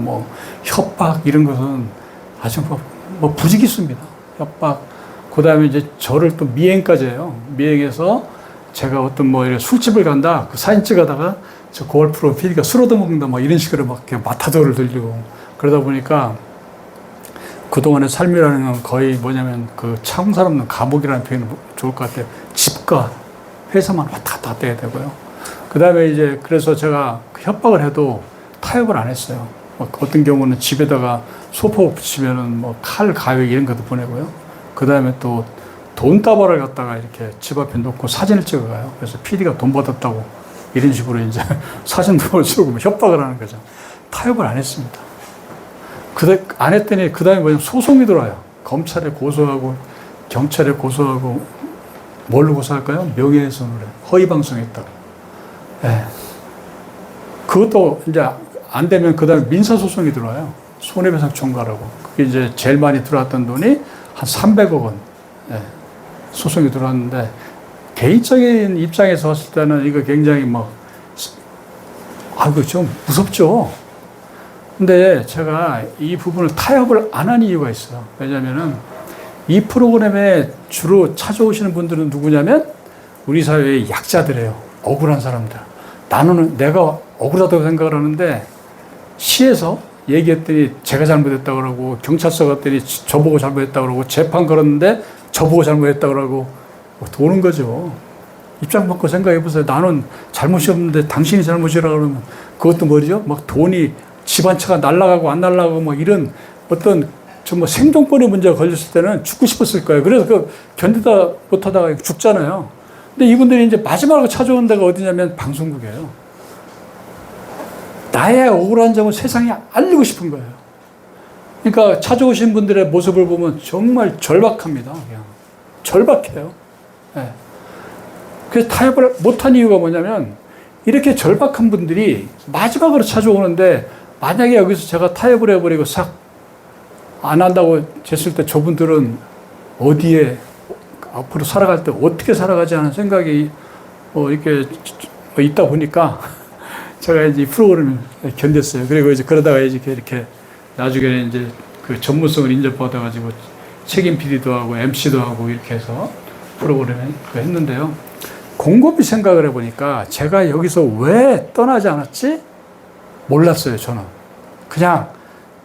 협박 이런 것은 아주 부지기수입니다. 협박. 그 다음에 이제 저를 또 미행까지 해요. 미행해서 제가 어떤 술집을 간다. 그 사진 찍어다가 저 고발 프로 PD가 술 얻어먹는다. 이런 식으로 마타도를 들리고. 그러다 보니까 그동안의 삶이라는 건 거의 뭐냐면 참사람 없는 감옥이라는 표현이 좋을 것 같아요. 집과 회사만 왔다 갔다 해야 되고요. 그 다음에 이제 그래서 제가 협박을 해도 타협을 안 했어요. 어떤 경우는 집에다가 소포 붙이면은 칼, 가위 이런 것도 보내고요. 그 다음에 또 돈다발을 갖다가 이렇게 집 앞에 놓고 사진을 찍어가요. 그래서 PD가 돈 받았다고 이런 식으로 이제 사진도 찍고 협박을 하는 거죠. 타협을 안 했습니다. 안 했더니 그 다음에 뭐냐면 소송이 들어와요. 검찰에 고소하고 경찰에 고소하고 뭘로 고소할까요? 명예훼손으로 허위 방송했다고. 예. 그것도 이제 안 되면 그 다음에 민사소송이 들어와요. 손해배상 청구하라고. 그게 이제 제일 많이 들어왔던 돈이 한 300억 원. 예. 소송이 들어왔는데 개인적인 입장에서 봤을 때는 이거 굉장히 그거 좀 무섭죠. 근데 제가 이 부분을 타협을 안 한 이유가 있어요. 왜냐면은 이 프로그램에 주로 찾아오시는 분들은 누구냐면 우리 사회의 약자들이에요. 억울한 사람들. 나는 내가 억울하다고 생각을 하는데 시에서 얘기했더니 제가 잘못했다고 그러고 경찰서 갔더니 저보고 잘못했다고 그러고 재판 걸었는데 저보고 잘못했다고 그러고 도는 거죠. 입장 바꿔 생각해 보세요. 나는 잘못이 없는데 당신이 잘못이라 그러면 그것도 뭐죠? 돈이 집 한 채가 날아가고 안 날아가고 이런 어떤 정말 생존권의 문제가 걸렸을 때는 죽고 싶었을 거예요. 그래서 견디다 못하다가 죽잖아요. 근데 이분들이 이제 마지막으로 찾아온 데가 어디냐면 방송국이에요. 나의 억울한 점을 세상에 알리고 싶은 거예요. 그러니까 찾아오신 분들의 모습을 보면 정말 절박합니다. 그냥 절박해요. 네. 그래서 타협을 못한 이유가 뭐냐면 이렇게 절박한 분들이 마지막으로 찾아오는데 만약에 여기서 제가 타협을 해버리고 싹 안 한다고 했을 때 저분들은 어디에 앞으로 살아갈 때 어떻게 살아가지 하는 생각이 이렇게 있다 보니까 제가 이제 이 프로그램을 견뎠어요. 그리고 이제 그러다가 이렇게 나중에 이제 그 전문성을 인정받아가지고 책임 PD도 하고 MC도 하고 이렇게 해서 프로그램을 했는데요. 곰곰이 생각을 해보니까 제가 여기서 왜 떠나지 않았지? 몰랐어요, 저는. 그냥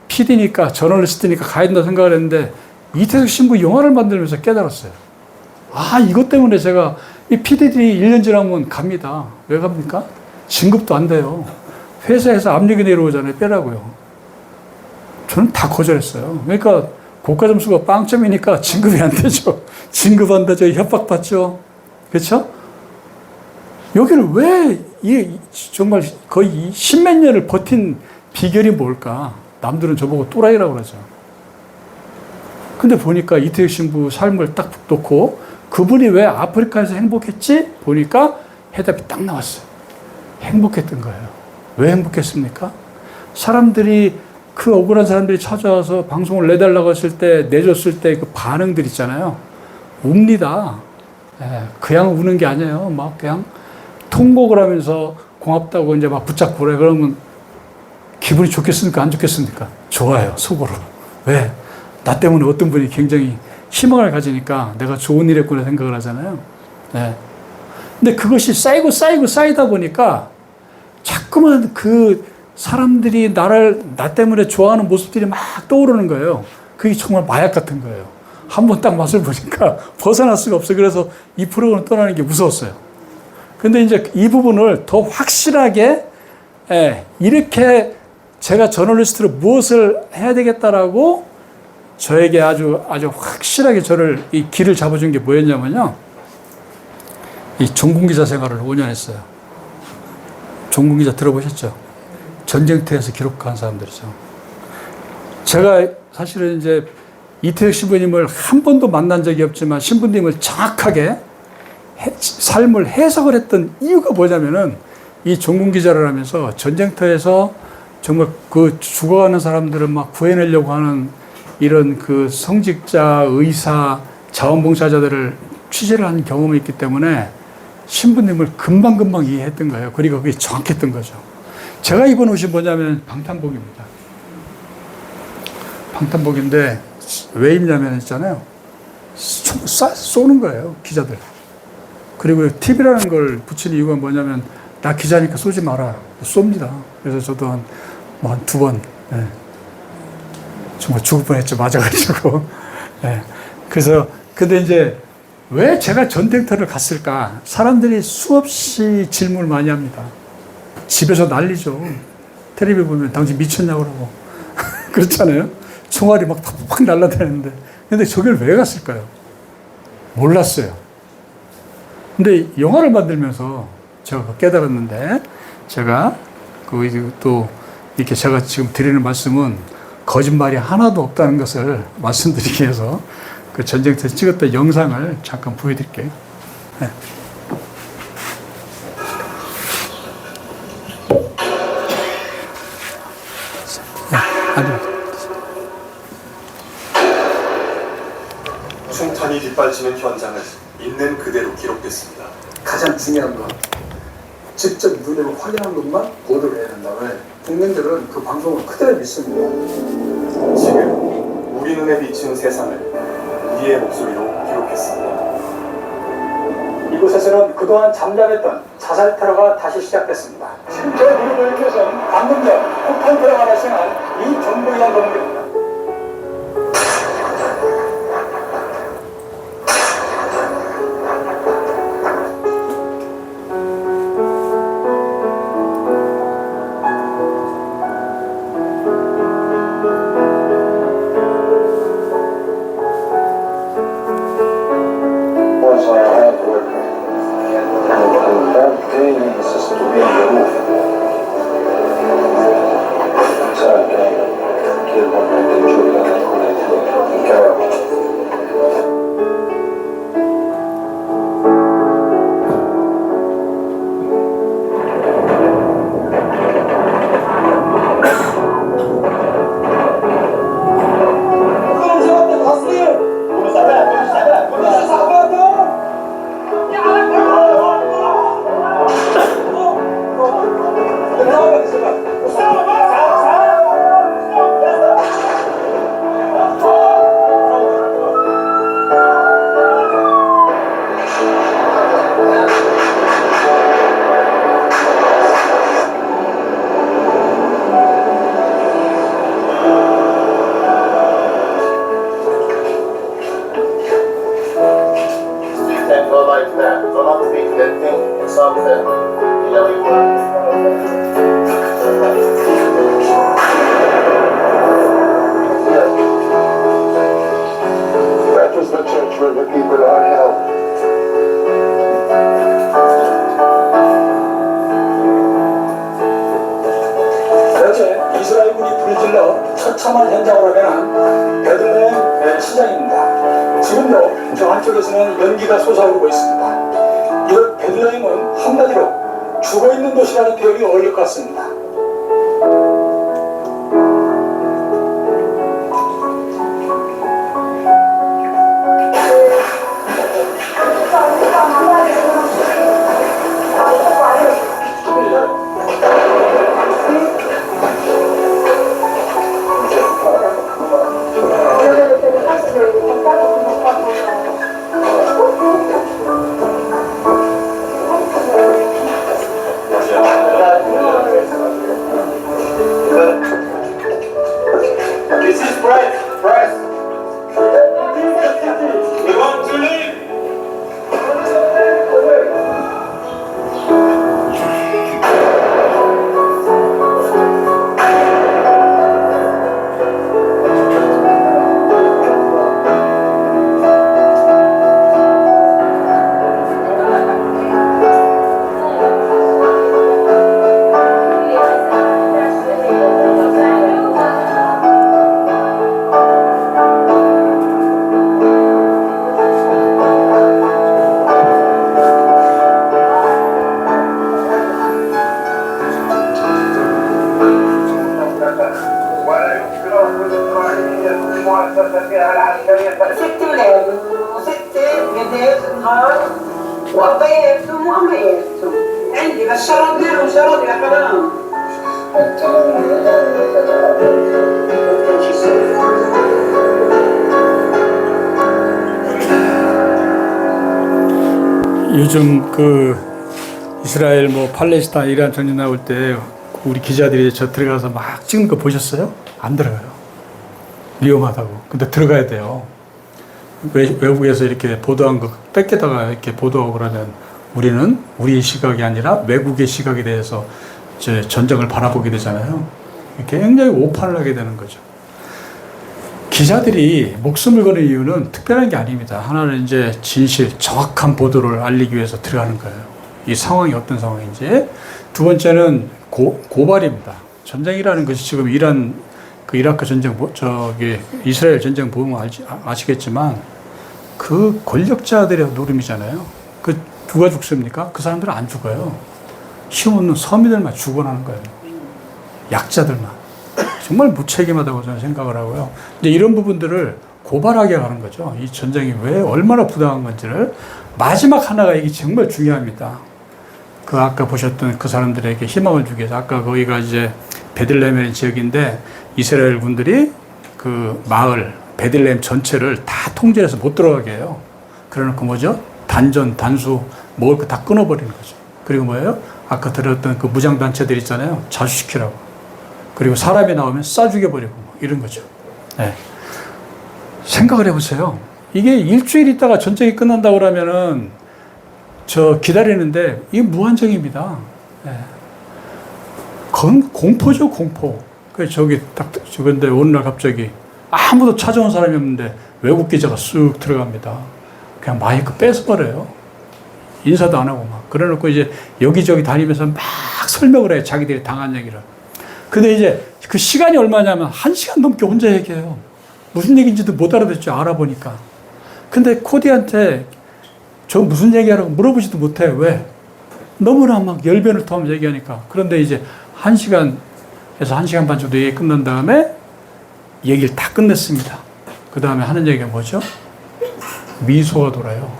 PD니까, 저널리스트니까 가야 된다고 생각을 했는데 이태석 신부 영화를 만들면서 깨달았어요. 이것 때문에 제가 이 PD들이 1년 지나면 갑니다. 왜 갑니까? 진급도 안 돼요. 회사에서 압력이 내려오잖아요. 빼라고요. 저는 다 거절했어요. 그러니까 고가 점수가 빵점이니까 진급이 안 되죠. 진급 안 되죠. 협박받죠. 그렇죠? 여기를 왜 정말 거의 10몇 년을 버틴 비결이 뭘까? 남들은 저보고 또라이라고 그러죠. 근데 보니까 이태혁 신부 삶을 딱 놓고 그분이 왜 아프리카에서 행복했지? 보니까 해답이 딱 나왔어요. 행복했던 거예요. 왜 행복했습니까? 사람들이 그 억울한 사람들이 찾아와서 방송을 내달라고 했을 때, 내줬을 때 그 반응들 있잖아요. 웁니다. 그냥 우는 게 아니에요. 그냥 통곡을 하면서 고맙다고 이제 붙잡고 그래. 그러면 기분이 좋겠습니까? 안 좋겠습니까? 좋아요. 속으로. 왜? 나 때문에 어떤 분이 굉장히 희망을 가지니까 내가 좋은 일 했구나 생각을 하잖아요. 네. 근데 그것이 쌓이다 보니까 자꾸만 그 사람들이 나 때문에 좋아하는 모습들이 막 떠오르는 거예요. 그게 정말 마약 같은 거예요. 한번 딱 맛을 보니까 벗어날 수가 없어요. 그래서 이 프로그램을 떠나는 게 무서웠어요. 근데 이제 이 부분을 더 확실하게, 이렇게 제가 저널리스트로 무엇을 해야 되겠다라고 저에게 아주 확실하게 저를 이 길을 잡아준 게 뭐였냐면요. 이 종군기자 생활을 5년 했어요. 종군기자 들어보셨죠? 전쟁터에서 기록한 사람들이죠. 제가 사실은 이제 이태혁 신부님을 한 번도 만난 적이 없지만 신부님을 정확하게 삶을 해석을 했던 이유가 뭐냐면은 이 종군기자를 하면서 전쟁터에서 정말 그 죽어가는 사람들을 막 구해내려고 하는 이런 그 성직자, 의사, 자원봉사자들을 취재를 하는 경험이 있기 때문에 신부님을 금방금방 이해했던 거예요. 그리고 그게 정확했던 거죠. 제가 입은 옷이 뭐냐면 방탄복입니다. 방탄복인데 왜 입냐면 있잖아요. 쏘는 거예요. 기자들. 그리고 TV라는 걸 붙인 이유가 뭐냐면 나 기자니까 쏘지 마라. 쏩니다. 그래서 저도 한 두 번, 정말 죽을 뻔했죠. 맞아가지고. 그래서, 근데 이제 왜 제가 전쟁터를 갔을까? 사람들이 수없이 질문을 많이 합니다. 집에서 난리죠. 텔레비 보면 당신 미쳤냐고 그러고. 그렇잖아요. 총알이 막 팍팍 날아다니는데. 근데 저길 왜 갔을까요? 몰랐어요. 근데 영화를 만들면서 제가 깨달았는데, 제가 또 이렇게 제가 지금 드리는 말씀은 거짓말이 하나도 없다는 것을 말씀드리기 위해서 그 전쟁터에서 찍었던 영상을 잠깐 보여드릴게요. 네. 총탄이 뒷받치는 현장은 있는 그대로 기록됐습니다. 가장 중요한 건 직접 눈으로 확인한 것만 보도를 해야 한다면 국민들은 그 방송을 그대로 믿습니다. 지금 우리 눈에 비치는 세상을 우리의 목소리로 기록했습니다. 이곳에서는 그동안 잠잠했던 자살 테러가 다시 시작됐습니다. 지금 제 무릎을 켜선 방금 전 폭탄 테러가 발생한 이 정보위원 건물입니다. 어제 이스라엘군이 불질러 처참한 현장으로 변한 베들레헴 시장입니다. 지금도 저 한쪽에서는 연기가 솟아오르고 있습니다. 이곳 베들레헴은 한마디로 죽어있는 도시라는 표현이 어울릴 것 같습니다. This is Bryce. We want to leave. ست ولاد وست جدات نهار وقضيتهم وعمياتهم عندي بس شربناهم شرب يا حرام. 요즘 그 이스라엘 뭐 팔레스타인 이란 전쟁 나올 때 우리 기자들이 저 들어가서 막 찍는 거 보셨어요? 안 들어가요. 위험하다고. 근데 들어가야 돼요. 외국에서 이렇게 보도한 거 뺏기다가 이렇게 보도하고 그러면 우리는 우리의 시각이 아니라 외국의 시각에 대해서 이제 전쟁을 바라보게 되잖아요. 굉장히 오판을 하게 되는 거죠. 기자들이 목숨을 거는 이유는 특별한 게 아닙니다. 하나는 이제 진실, 정확한 보도를 알리기 위해서 들어가는 거예요. 이 상황이 어떤 상황인지. 두 번째는 고발입니다. 전쟁이라는 것이 지금 이란 그 이라크 전쟁, 이스라엘 전쟁 보면 아시겠지만 그 권력자들의 노름이잖아요. 그 누가 죽습니까? 그 사람들은 안 죽어요. 힘없는 서민들만 죽어나는 거예요. 약자들만. 정말 무책임하다고 저는 생각을 하고요. 이제 이런 부분들을 고발하게 하는 거죠. 이 전쟁이 왜 얼마나 부당한 건지를. 마지막 하나가 이게 정말 중요합니다. 그 아까 보셨던 그 사람들에게 희망을 주기 위해서, 아까 거기가 이제 베들레헴의 지역인데 이스라엘 군들이 그 마을 베들레헴 전체를 다 통제해서 못 들어가게 해요. 그래놓고 뭐죠? 단전, 단수, 먹을 거 다 끊어버리는 거죠. 그리고 뭐예요? 아까 들었던 그 무장단체들 있잖아요. 자수시키라고. 그리고 사람이 나오면 쏴 죽여버리고 이런 거죠. 네. 생각을 해보세요. 이게 일주일 있다가 전쟁이 끝난다고 그러면은 기다리는데 이게 무한정입니다. 네. 공포죠, 공포. 그런데 어느 날 갑자기 아무도 찾아온 사람이 없는데 외국 기자가 쑥 들어갑니다. 그냥 마이크 뺏어버려요. 인사도 안 하고 막. 그래 놓고 이제 여기저기 다니면서 막 설명을 해요. 자기들이 당한 얘기를. 근데 이제 그 시간이 얼마냐면 1시간 넘게 혼자 얘기해요. 무슨 얘기인지도 못 알아듣죠. 알아보니까. 근데 코디한테 저 무슨 얘기하라고 물어보지도 못해요. 왜? 너무나 막 열변을 토하면서 얘기하니까. 그런데 이제 1시간에서 1시간 반 정도 얘기 끝난 다음에 얘기를 다 끝냈습니다. 그 다음에 하는 얘기가 뭐죠? 미소가 돌아요.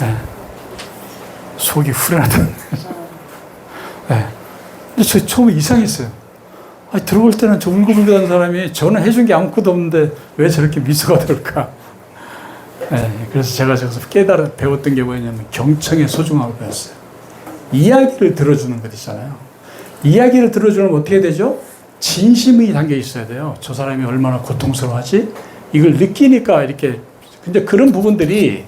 네. 속이 후련하던. 네. 근데 저 처음에 이상했어요. 아니, 들어올 때는 저 울고불고 하는 사람이 저는 해준 게 아무것도 없는데 왜 저렇게 미소가 돌까? 네. 그래서 제가 저기서 배웠던 게 뭐냐면 경청의 소중함을 배웠어요. 이야기를 들어주는 것 있잖아요. 이야기를 들어주면 어떻게 되죠? 진심이 담겨 있어야 돼요. 저 사람이 얼마나 고통스러워하지? 이걸 느끼니까 이렇게. 근데 그런 부분들이,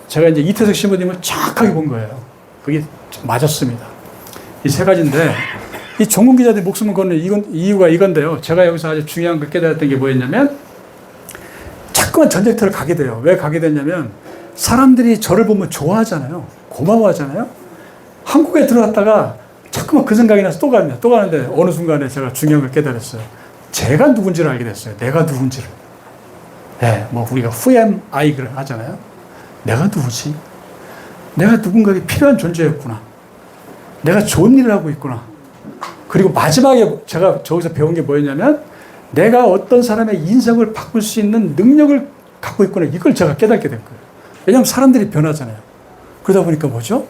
제가 이제 이태석 신부님을 정확하게 본 거예요. 그게 맞았습니다. 이 세 가지인데, 이 종군 기자들이 목숨을 거는 이유가 이건데요. 제가 여기서 아주 중요한 걸 깨달았던 게 뭐였냐면, 자꾸만 전쟁터를 가게 돼요. 왜 가게 됐냐면, 사람들이 저를 보면 좋아하잖아요. 고마워하잖아요. 한국에 들어갔다가 자꾸만 그 생각이 나서 또 갑니다. 또 가는데 어느 순간에 제가 중요한 걸 깨달았어요. 제가 누군지를 알게 됐어요. 내가 누군지를. 네, 뭐 우리가 Who am I를 하잖아요. 내가 누구지? 내가 누군가에게 필요한 존재였구나. 내가 좋은 일을 하고 있구나. 그리고 마지막에 제가 저기서 배운 게 뭐였냐면 내가 어떤 사람의 인생을 바꿀 수 있는 능력을 갖고 있구나. 이걸 제가 깨닫게 된 거예요. 왜냐하면 사람들이 변하잖아요. 그러다 보니까 뭐죠?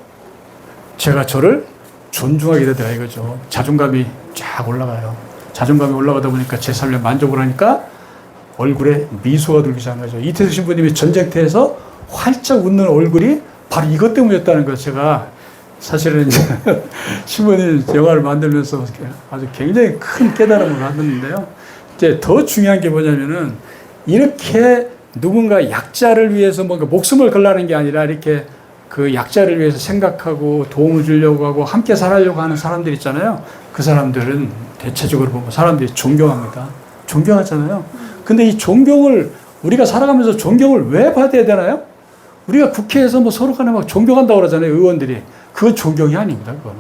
제가 저를 존중하게 되더라 이거죠. 자존감이 쫙 올라가요. 자존감이 올라가다 보니까 제 삶에 만족을 하니까 얼굴에 미소가 들기 시작한 거죠. 이태수 신부님이 전쟁터에서 활짝 웃는 얼굴이 바로 이것 때문이었다는 걸 제가 사실은 신부님 영화를 만들면서 아주 굉장히 큰 깨달음을 받았는데요. 이제 더 중요한 게 뭐냐면은 이렇게 누군가 약자를 위해서 뭔가 목숨을 걸라는 게 아니라 이렇게 그 약자를 위해서 생각하고 도움을 주려고 하고 함께 살아려고 하는 사람들 있잖아요. 그 사람들은 대체적으로 보면 사람들이 존경합니다. 존경하잖아요. 근데 이 존경을 우리가 살아가면서 존경을 왜 받아야 되나요? 우리가 국회에서 뭐 서로 간에 막 존경한다고 그러잖아요. 의원들이. 그건 존경이 아닙니다. 그거는.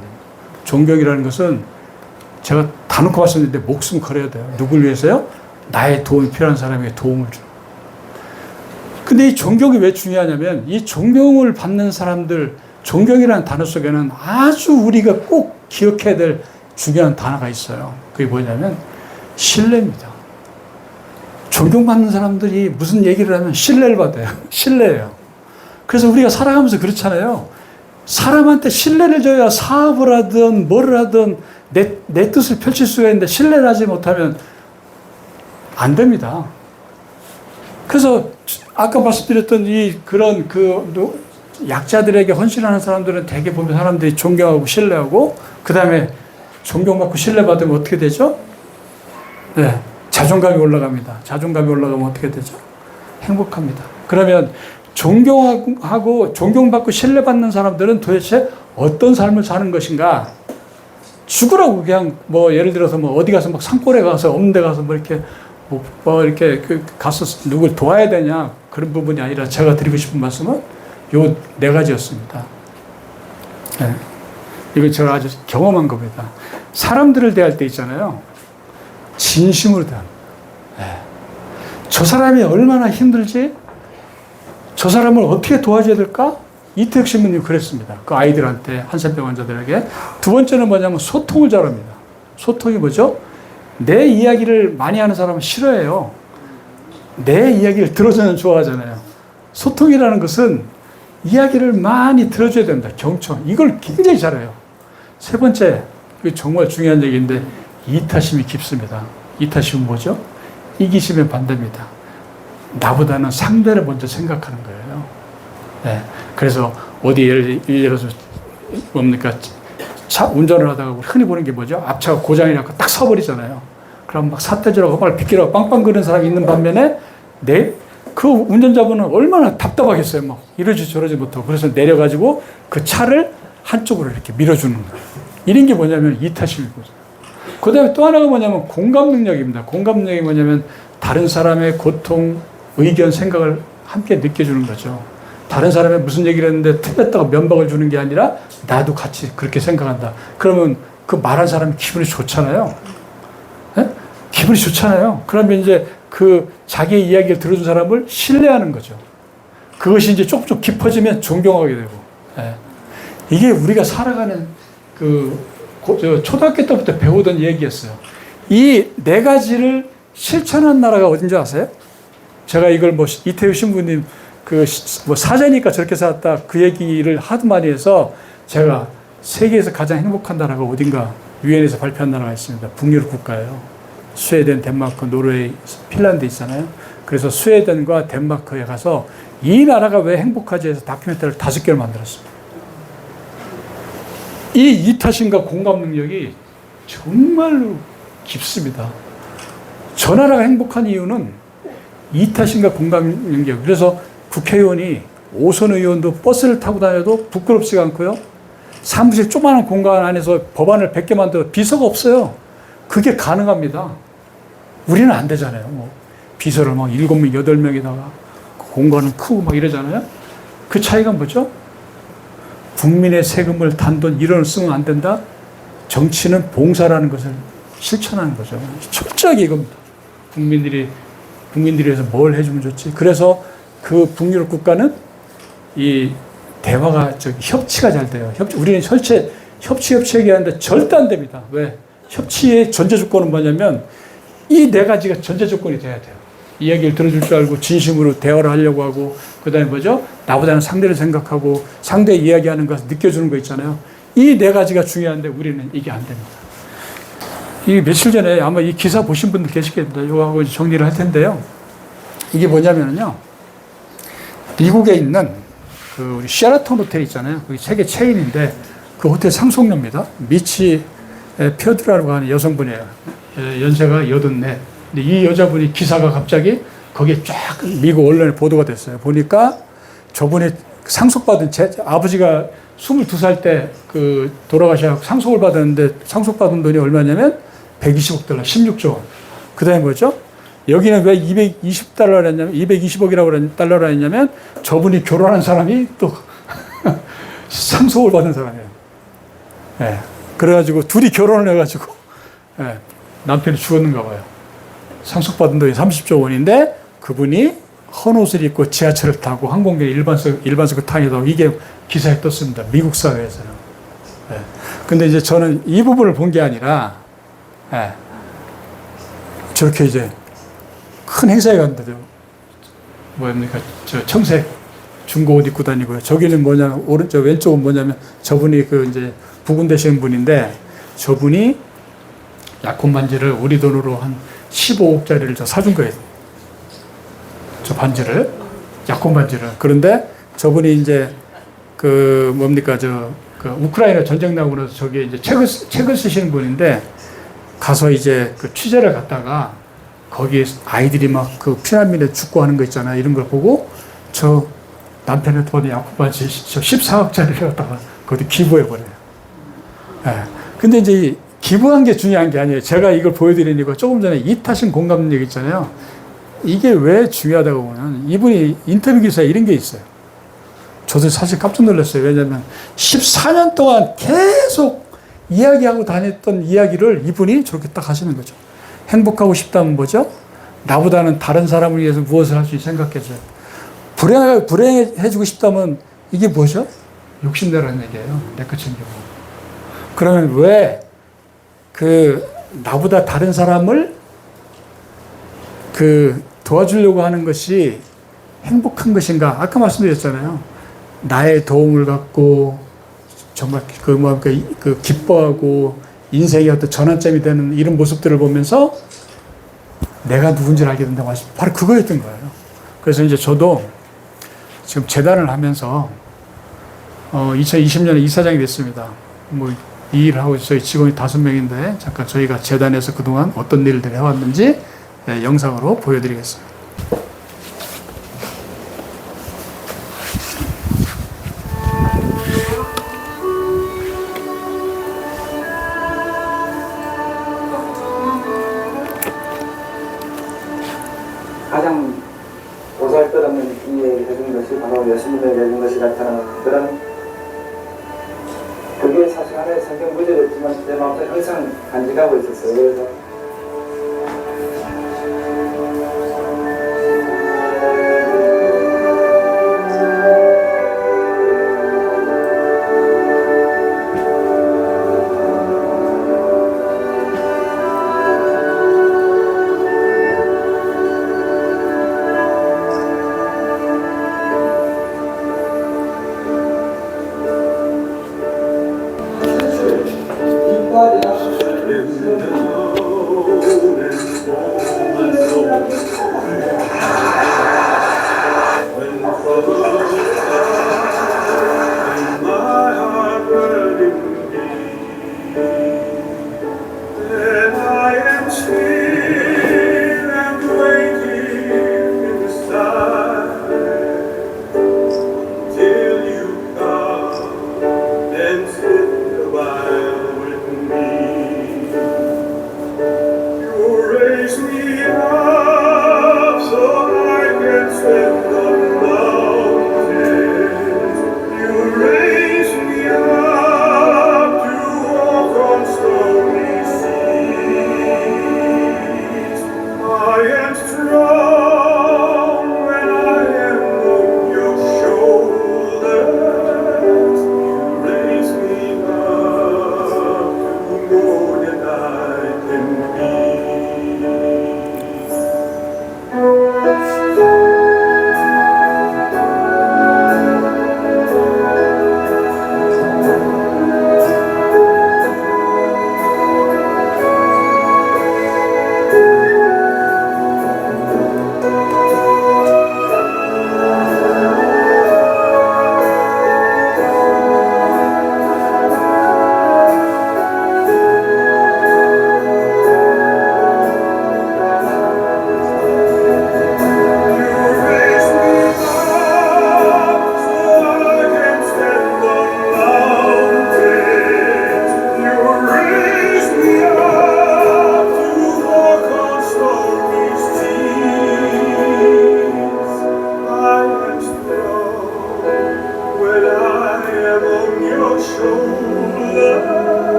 존경이라는 것은 제가 다 놓고 말씀드렸는데 목숨 걸어야 돼요. 누굴 위해서요? 나의 도움이 필요한 사람에게 도움을 줘. 근데 이 존경이 왜 중요하냐면 이 존경을 받는 사람들, 존경이라는 단어 속에는 아주 우리가 꼭 기억해야 될 중요한 단어가 있어요. 그게 뭐냐면 신뢰입니다. 존경받는 사람들이 무슨 얘기를 하면 신뢰를 받아요. 신뢰예요. 그래서 우리가 살아가면서 그렇잖아요. 사람한테 신뢰를 줘야 사업을 하든 뭐를 하든 내 뜻을 펼칠 수가 있는데 신뢰를 하지 못하면 안 됩니다. 그래서 아까 말씀드렸던 그런 약자들에게 헌신하는 사람들은 대개 보면 사람들이 존경하고 신뢰하고 그 다음에 존경받고 신뢰받으면 어떻게 되죠? 네, 자존감이 올라갑니다. 자존감이 올라가면 어떻게 되죠? 행복합니다. 그러면 존경하고 존경받고 신뢰받는 사람들은 도대체 어떤 삶을 사는 것인가? 죽으라고 그냥 뭐 예를 들어서 뭐 어디 가서 막 산골에 가서 없는 데 가서 뭐 이렇게 가서 누굴 도와야 되냐 그런 부분이 아니라 제가 드리고 싶은 말씀은 요 4가지였습니다. 네. 이건 제가 아주 경험한 겁니다. 사람들을 대할 때 있잖아요. 진심으로 대합니다. 저 사람이 얼마나 힘들지? 저 사람을 어떻게 도와줘야 될까? 이태혁 신부님 그랬습니다. 그 아이들한테, 한센병 환자들에게. 두 번째는 뭐냐면 소통을 잘합니다. 소통이 뭐죠? 내 이야기를 많이 하는 사람은 싫어해요. 내 이야기를 들어주면 좋아하잖아요. 소통이라는 것은 이야기를 많이 들어줘야 된다. 경청. 이걸 굉장히 잘해요. 세 번째, 이거 정말 중요한 얘기인데 이타심이 깊습니다. 이타심은 뭐죠? 이기심의 반대입니다. 나보다는 상대를 먼저 생각하는 거예요. 네. 그래서 어디 예를 들어서 뭡니까? 차 운전을 하다가 흔히 보는 게 뭐죠? 앞차가 고장이 나고 딱 서버리잖아요. 그럼 막 사태질하고 막 비키라고 빵빵 거리는 사람이 있는 반면에 그 운전자분은 얼마나 답답하겠어요. 막 이러지 저러지 못하고. 그래서 내려가지고 그 차를 한쪽으로 이렇게 밀어주는 거예요. 이런 게 뭐냐면 이타심이거든요. 그 다음에 또 하나가 뭐냐면 공감 능력입니다. 공감 능력이 뭐냐면 다른 사람의 고통, 의견, 생각을 함께 느껴주는 거죠. 다른 사람이 무슨 얘기를 했는데 틀렸다고 면박을 주는 게 아니라 나도 같이 그렇게 생각한다. 그러면 그 말한 사람이 기분이 좋잖아요. 네? 기분이 좋잖아요. 그러면 이제 그 자기의 이야기를 들어준 사람을 신뢰하는 거죠. 그것이 이제 조금 깊어지면 존경하게 되고. 네. 이게 우리가 살아가는 초등학교 때부터 배우던 얘기였어요. 이 네 가지를 실천한 나라가 어딘지 아세요? 제가 이걸 이태우 신부님 사자니까 저렇게 살았다 그 얘기를 하도 많이 해서 제가 세계에서 가장 행복한 나라가 어딘가 유엔에서 발표한 나라가 있습니다. 북유럽 국가예요. 스웨덴, 덴마크, 노르웨이, 핀란드 있잖아요. 그래서 스웨덴과 덴마크에 가서 이 나라가 왜 행복하지 해서 다큐멘터리를 5개를 만들었습니다. 이 이타심과 공감 능력이 정말로 깊습니다. 저 나라가 행복한 이유는 이타심과 공감 능력. 그래서 국회의원이 오선 의원도 버스를 타고 다녀도 부끄럽지가 않고요. 사무실 조그마한 공간 안에서 법안을 100개 만들어 비서가 없어요. 그게 가능합니다. 우리는 안 되잖아요. 비서를 막 7명, 8명에다가 공간은 크고 막 이러잖아요. 그 차이가 뭐죠? 국민의 세금을 단돈 1원을 쓰면 안 된다? 정치는 봉사라는 것을 실천하는 거죠. 철저하게 이겁니다. 국민들이 위해서 뭘 해주면 좋지? 그래서 그 북유럽 국가는 이 대화가 협치가 잘 돼요. 우리는 협치 얘기하는데 절대 안 됩니다. 왜? 협치의 전제 조건은 뭐냐면 이 네 가지가 전제 조건이 돼야 돼요. 이야기를 들어줄 줄 알고 진심으로 대화를 하려고 하고 그 다음에 뭐죠? 나보다는 상대를 생각하고 상대 이야기하는 것을 느껴주는 거 있잖아요. 이 네 가지가 중요한데 우리는 이게 안 됩니다. 이 며칠 전에 아마 이 기사 보신 분들 계시겠습니다. 이거하고 정리를 할 텐데요. 이게 뭐냐면요. 미국에 있는 우리 셰라톤 호텔 있잖아요. 그게 세계 체인인데 그 호텔 상속녀입니다. 미치 피어드라고 하는 여성분이에요. 연세가 84. 근데 이 여자분이 기사가 갑자기 거기에 쫙 미국 언론에 보도가 됐어요. 보니까 저분이 상속받은 아버지가 22살 때 돌아가셔서 상속을 받았는데 상속받은 돈이 얼마냐면 120억 달러, 16조 원. 그 다음에 뭐죠? 여기는 왜 220달러를 했냐면, 220억이라고 달러를 했냐면 저분이 결혼한 사람이 또 상속을 받은 사람이에요. 네. 그래가지고 둘이 결혼을 해가지고 네. 남편이 죽었는가 봐요. 상속받은 돈이 30조 원인데 그분이 헌 옷을 입고 지하철을 타고 항공기 일반석 타고 이게 기사에 떴습니다. 미국 사회에서는. 네. 근데 이제 저는 이 부분을 본 게 아니라 네. 저렇게 이제 큰 행사에 갔는데도 뭐입니까? 저 청색 중고 옷 입고 다니고요. 저기는 뭐냐면 오른쪽 왼쪽은 뭐냐면 저분이 이제 부군 되시는 분인데 저분이 약혼 반지를 우리 돈으로 한 15억짜리를 저 사준 거예요. 저 반지를 약혼 반지를. 그런데 저분이 이제 우크라이나 전쟁 나고 나서 저기 이제 책을 쓰시는 분인데 가서 이제 취재를 갔다가 거기에 아이들이 막 피난민에 죽고 하는 거 있잖아요. 이런 걸 보고 저 남편한테 보내 약혼 반지 저 14억짜리를 갖다가 거기 기부해버려요. 예. 근데 이제 기부한 게 중요한 게 아니에요. 제가 이걸 보여드린 이유가 조금 전에 이타심 공감 능력 있잖아요. 이게 왜 중요하다고 보면 이분이 인터뷰 기사에 이런 게 있어요. 저도 사실 깜짝 놀랐어요. 왜냐하면 14년 동안 계속 이야기하고 다녔던 이야기를 이분이 저렇게 딱 하시는 거죠. 행복하고 싶다면 뭐죠? 나보다는 다른 사람을 위해서 무엇을 할 수 있는지 생각해줘요. 불행해지고 싶다면 이게 뭐죠? 욕심내라는 얘기예요. 내 것 챙기고. 그러면 왜 나보다 다른 사람을 도와주려고 하는 것이 행복한 것인가? 아까 말씀드렸잖아요. 나의 도움을 받고 정말 기뻐하고 인생의 어떤 전환점이 되는 이런 모습들을 보면서 내가 누군지를 알게 된다고 하시면 바로 그거였던 거예요. 그래서 이제 저도 지금 재단을 하면서 2020년에 이사장이 됐습니다. 이 일을 하고 저희 직원이 5명인데 잠깐 저희가 재단에서 그동안 어떤 일들을 해왔는지 영상으로 보여드리겠습니다. 가장 보살것없는 이해를 해준 것이 바로 예수님을 해준 것이 나타나는 그게 사실 하나의 성경 구절이었지만 내 마음속에 항상 간직하고 있었어요. 그래서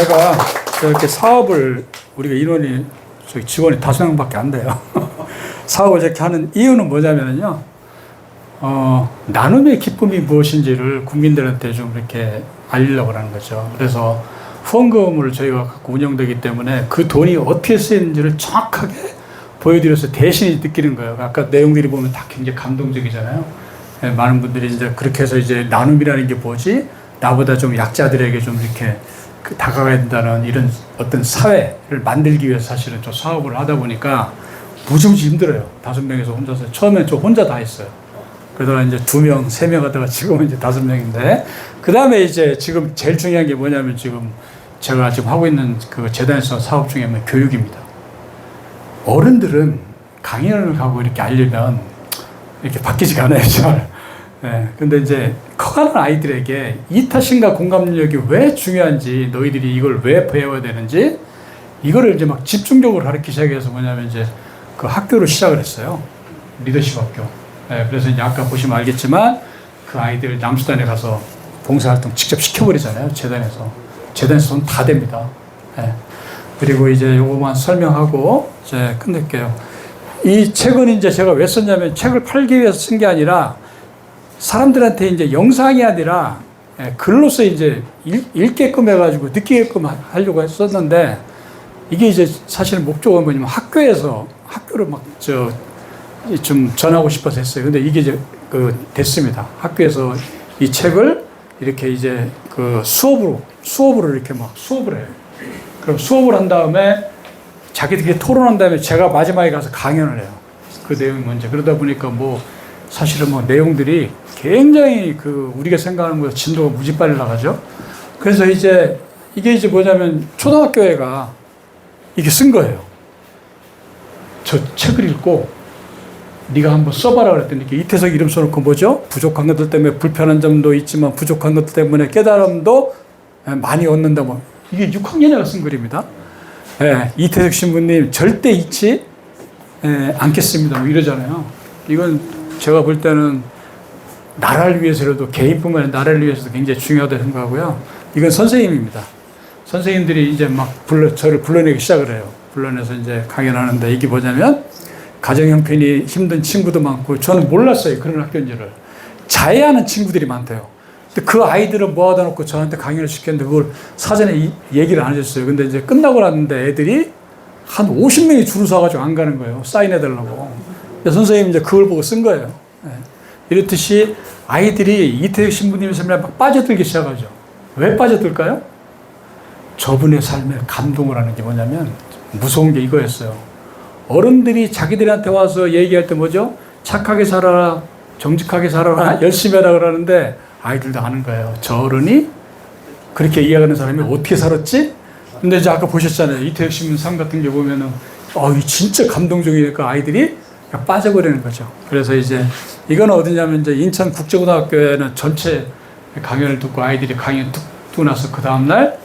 제가 이렇게 사업을 우리가 인원이 저기 직원이 5명밖에 안 돼요. 사업을 이렇게 하는 이유는 뭐냐면요. 나눔의 기쁨이 무엇인지를 국민들한테 좀 이렇게 알리려고 하는 거죠. 그래서 후원금을 저희가 갖고 운영되기 때문에 그 돈이 어떻게 쓰이는지를 정확하게 보여드려서 대신이 느끼는 거예요. 아까 내용들이 보면 다 굉장히 감동적이잖아요. 많은 분들이 이제 그렇게 해서 이제 나눔이라는 게 뭐지? 나보다 좀 약자들에게 좀 이렇게 다가가야 된다는 이런 어떤 사회를 만들기 위해서 사실은 저 사업을 하다 보니까 무지무지 힘들어요. 5명에서 혼자서. 처음엔 저 혼자 다 했어요. 그러다가 이제 2명, 3명 하다가 지금은 이제 5명인데, 그 다음에 이제 지금 제일 중요한 게 뭐냐면 지금 제가 지금 하고 있는 그 재단에서 사업 중에 뭐 교육입니다. 어른들은 강연을 가고 이렇게 알려면 이렇게 바뀌지가 않아요, 잘. 네. 근데 이제 커가는 아이들에게 이타심과 공감 능력이 왜 중요한지, 너희들이 이걸 왜 배워야 되는지, 이거를 이제 막 집중적으로 가르치기 시작해서 뭐냐면 이제 그 학교를 시작을 했어요. 리더십 학교. 네. 그래서 이제 아까 보시면 알겠지만 그 아이들 남수단에 가서 봉사활동 직접 시켜버리잖아요. 재단에서. 재단에서 돈 다 됩니다. 네. 그리고 이제 요거만 설명하고 이제 끝낼게요. 이 책은 이제 제가 왜 썼냐면 책을 팔기 위해서 쓴 게 아니라 사람들한테 이제 영상이 아니라 글로서 이제 읽게끔 해가지고 느끼게끔 하려고 했었는데 이게 이제 사실 목적은 뭐냐면 학교를 막 좀 전하고 싶어서 했어요. 근데 이게 이제 됐습니다. 학교에서 이 책을 이렇게 이제 그 수업으로 이렇게 막 수업을 해요. 그럼 수업을 한 다음에 자기들끼리 토론한 다음에 제가 마지막에 가서 강연을 해요. 그 내용이 뭔지. 그러다 보니까 뭐 사실은 뭐 내용들이 굉장히 우리가 생각하는 것보다 진도가 무지 빨리 나가죠. 그래서 이제 이게 이제 뭐냐면 초등학교애가 이게 쓴 거예요. 저 책을 읽고 네가 한번 써봐라 그랬더니 이태석 이름 써놓고 뭐죠? 부족한 것들 때문에 불편한 점도 있지만 부족한 것들 때문에 깨달음도 많이 얻는다. 뭐 이게 6학년이가 쓴 글입니다. 이태석 신부님 절대 잊지 않겠습니다. 뭐 이러잖아요. 이건 제가 볼 때는 나라를 위해서라도 개인뿐만 아니라 나라를 위해서도 굉장히 중요하다고 생각하고요. 이건 선생님입니다. 선생님들이 이제 막 저를 불러내기 시작을 해요. 불러내서 이제 강연하는데 이게 뭐냐면 가정 형편이 힘든 친구도 많고 저는 몰랐어요. 그런 학교인지를. 자해하는 친구들이 많대요. 근데 그 아이들은 모아다 놓고 저한테 강연을 시켰는데 그걸 사전에 얘기를 안 해줬어요. 근데 이제 끝나고 났는데 애들이 한 50명이 줄을 서가지고 안 가는 거예요. 사인해달라고. 선생님이 이제 그걸 보고 쓴 거예요. 이렇듯이 아이들이 이태석 신부님의 세미나에 막 빠져들기 시작하죠. 왜 빠져들까요? 저분의 삶에 감동을 하는 게 뭐냐면 무서운 게 이거였어요. 어른들이 자기들한테 와서 얘기할 때 뭐죠? 착하게 살아라, 정직하게 살아라, 열심히 하라 그러는데 아이들도 아는 거예요. 저 어른이 그렇게 이야기하는 사람이 어떻게 살았지? 근데 이제 아까 보셨잖아요. 이태혁 신문 상 같은 게 보면은 이 진짜 감동적이니까 아이들이 빠져버리는 거죠. 그래서 이제 이건 어디냐면 이제 인천국제고등학교에는 전체 강연을 듣고 아이들이 강연 듣고 나서 그 다음날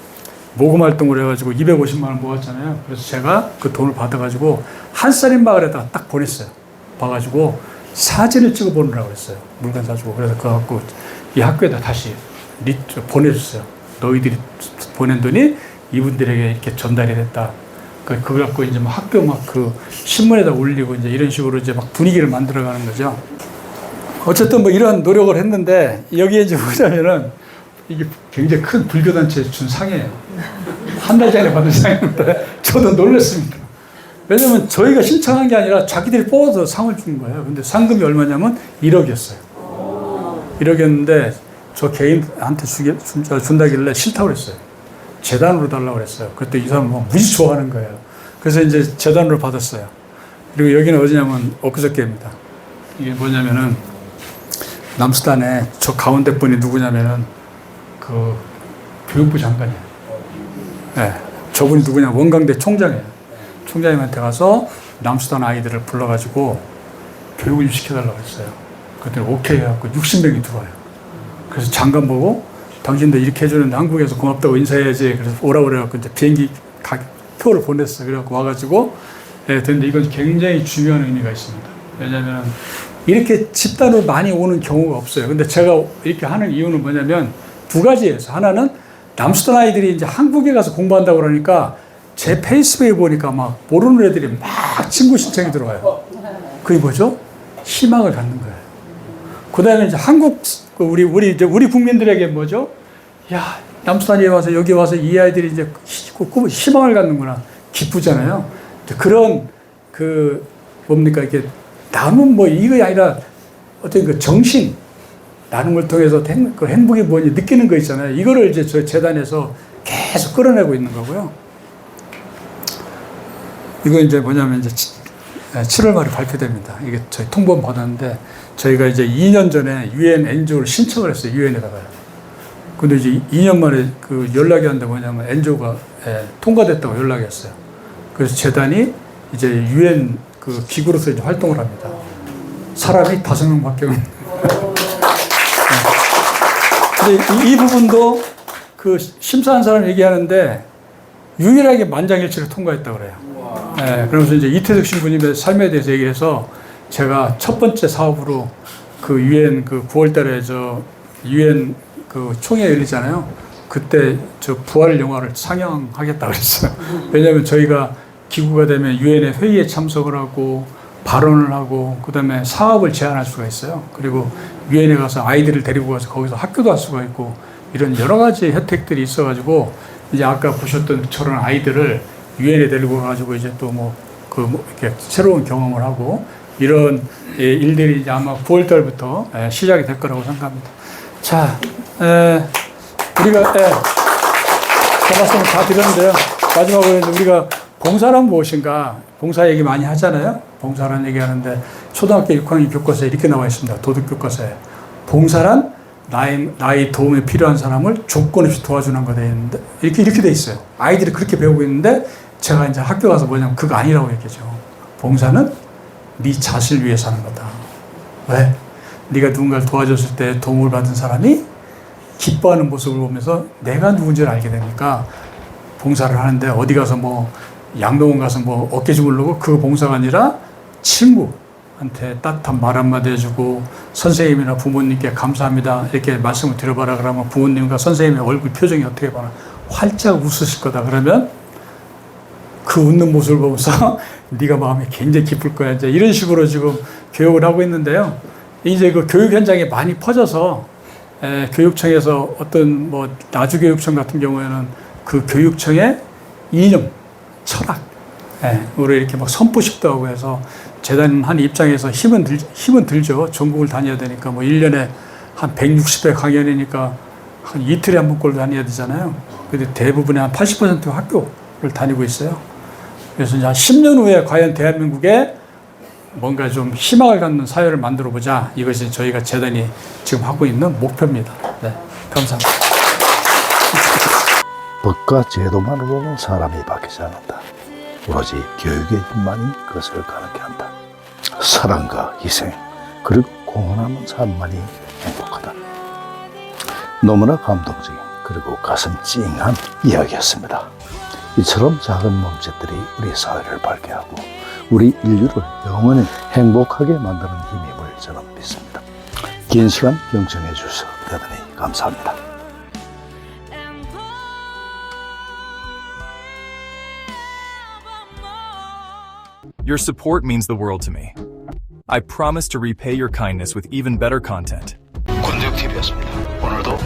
모금 활동을 해가지고 250만 원 모았잖아요. 그래서 제가 그 돈을 받아가지고 한살인 마을에다 딱 보냈어요. 봐가지고 사진을 찍어 보느라고 했어요. 물건 사주고. 그래서 그거 갖고 이 학교에다 다시 보내줬어요. 너희들이 보낸 돈이 이분들에게 이렇게 전달이 됐다. 그거 갖고 이제 막 학교 막 신문에다 올리고 이제 이런 식으로 이제 막 분위기를 만들어가는 거죠. 어쨌든 뭐 이런 노력을 했는데 여기에 이제 보자면은 이게 굉장히 큰 불교단체에 준 상이에요. 한 달 전에 받은 상인데 저도 놀랐습니다. 왜냐면 저희가 신청한 게 아니라 자기들이 뽑아서 상을 준 거예요. 근데 상금이 얼마냐면 1억이었어요. 1억이었는데 저 개인한테 준다길래 싫다고 그랬어요. 재단으로 달라고 그랬어요. 그때 이 사람은 무지 좋아하는 거예요. 그래서 이제 재단으로 받았어요. 그리고 여기는 어디냐면 엊그저께입니다. 이게 뭐냐면은 남수단에 저 가운데 분이 누구냐면은 교육부 장관이에요. 네. 저분이 누구냐 원광대 총장이에요. 총장님한테 가서 남수단 아이들을 불러가지고 교육을 좀 시켜달라고 했어요. 그랬더니 오케이 해갖고 60명이 들어와요. 그래서 장관 보고 당신도 이렇게 해주는데 한국에서 고맙다고 인사해야지. 그래서 오라고 그래갖고 이제 비행기 표를 보냈어요. 그래갖고 와가지고 근데 이건 굉장히 중요한 의미가 있습니다. 왜냐하면 이렇게 집단으로 많이 오는 경우가 없어요. 근데 제가 이렇게 하는 이유는 뭐냐면 두 가지예요. 하나는 남수단 아이들이 이제 한국에 가서 공부한다고 그러니까 제 페이스북에 보니까 막 모르는 애들이 막 친구 신청이 들어와요. 그게 뭐죠? 희망을 갖는 거예요. 그 다음에 이제 한국, 우리 국민들에게 뭐죠? 야, 남수단에 와서 여기 와서 이 아이들이 이제 희망을 갖는구나. 기쁘잖아요. 그런 뭡니까, 이게 남은 뭐 이거 아니라 어떤 그 정신, 나눔을 통해서 그 행복이 뭔지 느끼는 거 있잖아요. 이거를 이제 저희 재단에서 계속 끌어내고 있는 거고요. 이거 이제 뭐냐면 이제 7월 말에 발표됩니다. 이게 저희 통보는 받았는데 저희가 이제 2년 전에 UN NGO를 신청을 했어요. UN에다가요. 근데 이제 2년 만에 그 연락이 왔는데 뭐냐면 NGO가 통과됐다고 연락이 왔어요. 그래서 재단이 이제 UN 그 기구로서 이제 활동을 합니다. 사람이 5명밖에 없는. 근데 이 부분도 그 심사한 사람 얘기하는데 유일하게 만장일치로 통과했다고 그래요. 네, 그러면서 이제 이태석 신부님의 삶에 대해서 얘기를 해서 제가 첫 번째 사업으로 그 UN 그 9월 달에 저 UN 그 총회 열리잖아요. 그때 저 부활 영화를 상영하겠다고 그랬어요. 왜냐하면 저희가 기구가 되면 유엔의 회의에 참석을 하고 발언을 하고 그다음에 사업을 제안할 수가 있어요. 그리고 유엔에 가서 아이들을 데리고 가서 거기서 학교도 할 수가 있고 이런 여러 가지 혜택들이 있어가지고 이제 아까 보셨던 저런 아이들을 유엔에 데리고 가가지고 이제 또 이렇게 새로운 경험을 하고 이런 일들이 이제 아마 9월 달부터 시작이 될 거라고 생각합니다. 자, 우리가 제 말씀을 다 드렸는데요. 마지막으로 우리가 봉사란 무엇인가? 봉사 얘기 많이 하잖아요. 봉사란 얘기하는데 초등학교 6학년 교과서에 이렇게 나와 있습니다. 도덕 교과서에 봉사란 나의 도움이 필요한 사람을 조건 없이 도와주는 거 돼 있는데 이렇게 돼 있어요. 아이들이 그렇게 배우고 있는데 제가 이제 학교 가서 뭐냐면 그거 아니라고 얘기하죠. 봉사는 네 자신을 위해서 하는 거다. 왜? 네가 누군가를 도와줬을 때 도움을 받은 사람이 기뻐하는 모습을 보면서 내가 누군지를 알게 되니까 봉사를 하는데 어디 가서 뭐 양로원 가서 뭐 어깨 주물르고 그 봉사가 아니라 친구한테 따뜻한 말 한마디 해주고 선생님이나 부모님께 감사합니다 이렇게 말씀을 드려봐라 그러면 부모님과 선생님의 얼굴 표정이 어떻게 보나 활짝 웃으실 거다 그러면 그 웃는 모습을 보면서 네가 마음이 굉장히 기쁠 거야 이제 이런 식으로 지금 교육을 하고 있는데요. 이제 그 교육 현장에 많이 퍼져서 교육청에서 어떤 뭐 나주교육청 같은 경우에는 그 교육청의 이념, 철학, 우리 이렇게 막 선포식도 하고 해서 재단 한 입장에서 힘은 들죠. 전국을 다녀야 되니까 뭐 1년에 한 160회 강연이니까 한 이틀에 한 번꼴 다녀야 되잖아요. 근데 대부분의 한 80%가 학교를 다니고 있어요. 그래서 이제 한 10년 후에 과연 대한민국에 뭔가 좀 희망을 갖는 사회를 만들어 보자. 이것이 저희가 재단이 지금 하고 있는 목표입니다. 네, 감사합니다. 법과 제도만으로는 사람이 바뀌지 않는다. 오로지 교육의 힘만이 그것을 가능케 한다. 사랑과 희생 그리고 공헌하는 삶만이 행복하다. 너무나 감동적인 그리고 가슴 찡한 이야기였습니다. 이처럼 작은 몸짓들이 우리 사회를 밝게 하고 우리 인류를 영원히 행복하게 만드는 힘임을 저는 믿습니다. 긴 시간 경청해 주셔서 대단히 감사합니다. Your support means the world to me. I promise to repay your kindness with even better content. 권대욱 TV였습니다. 오늘도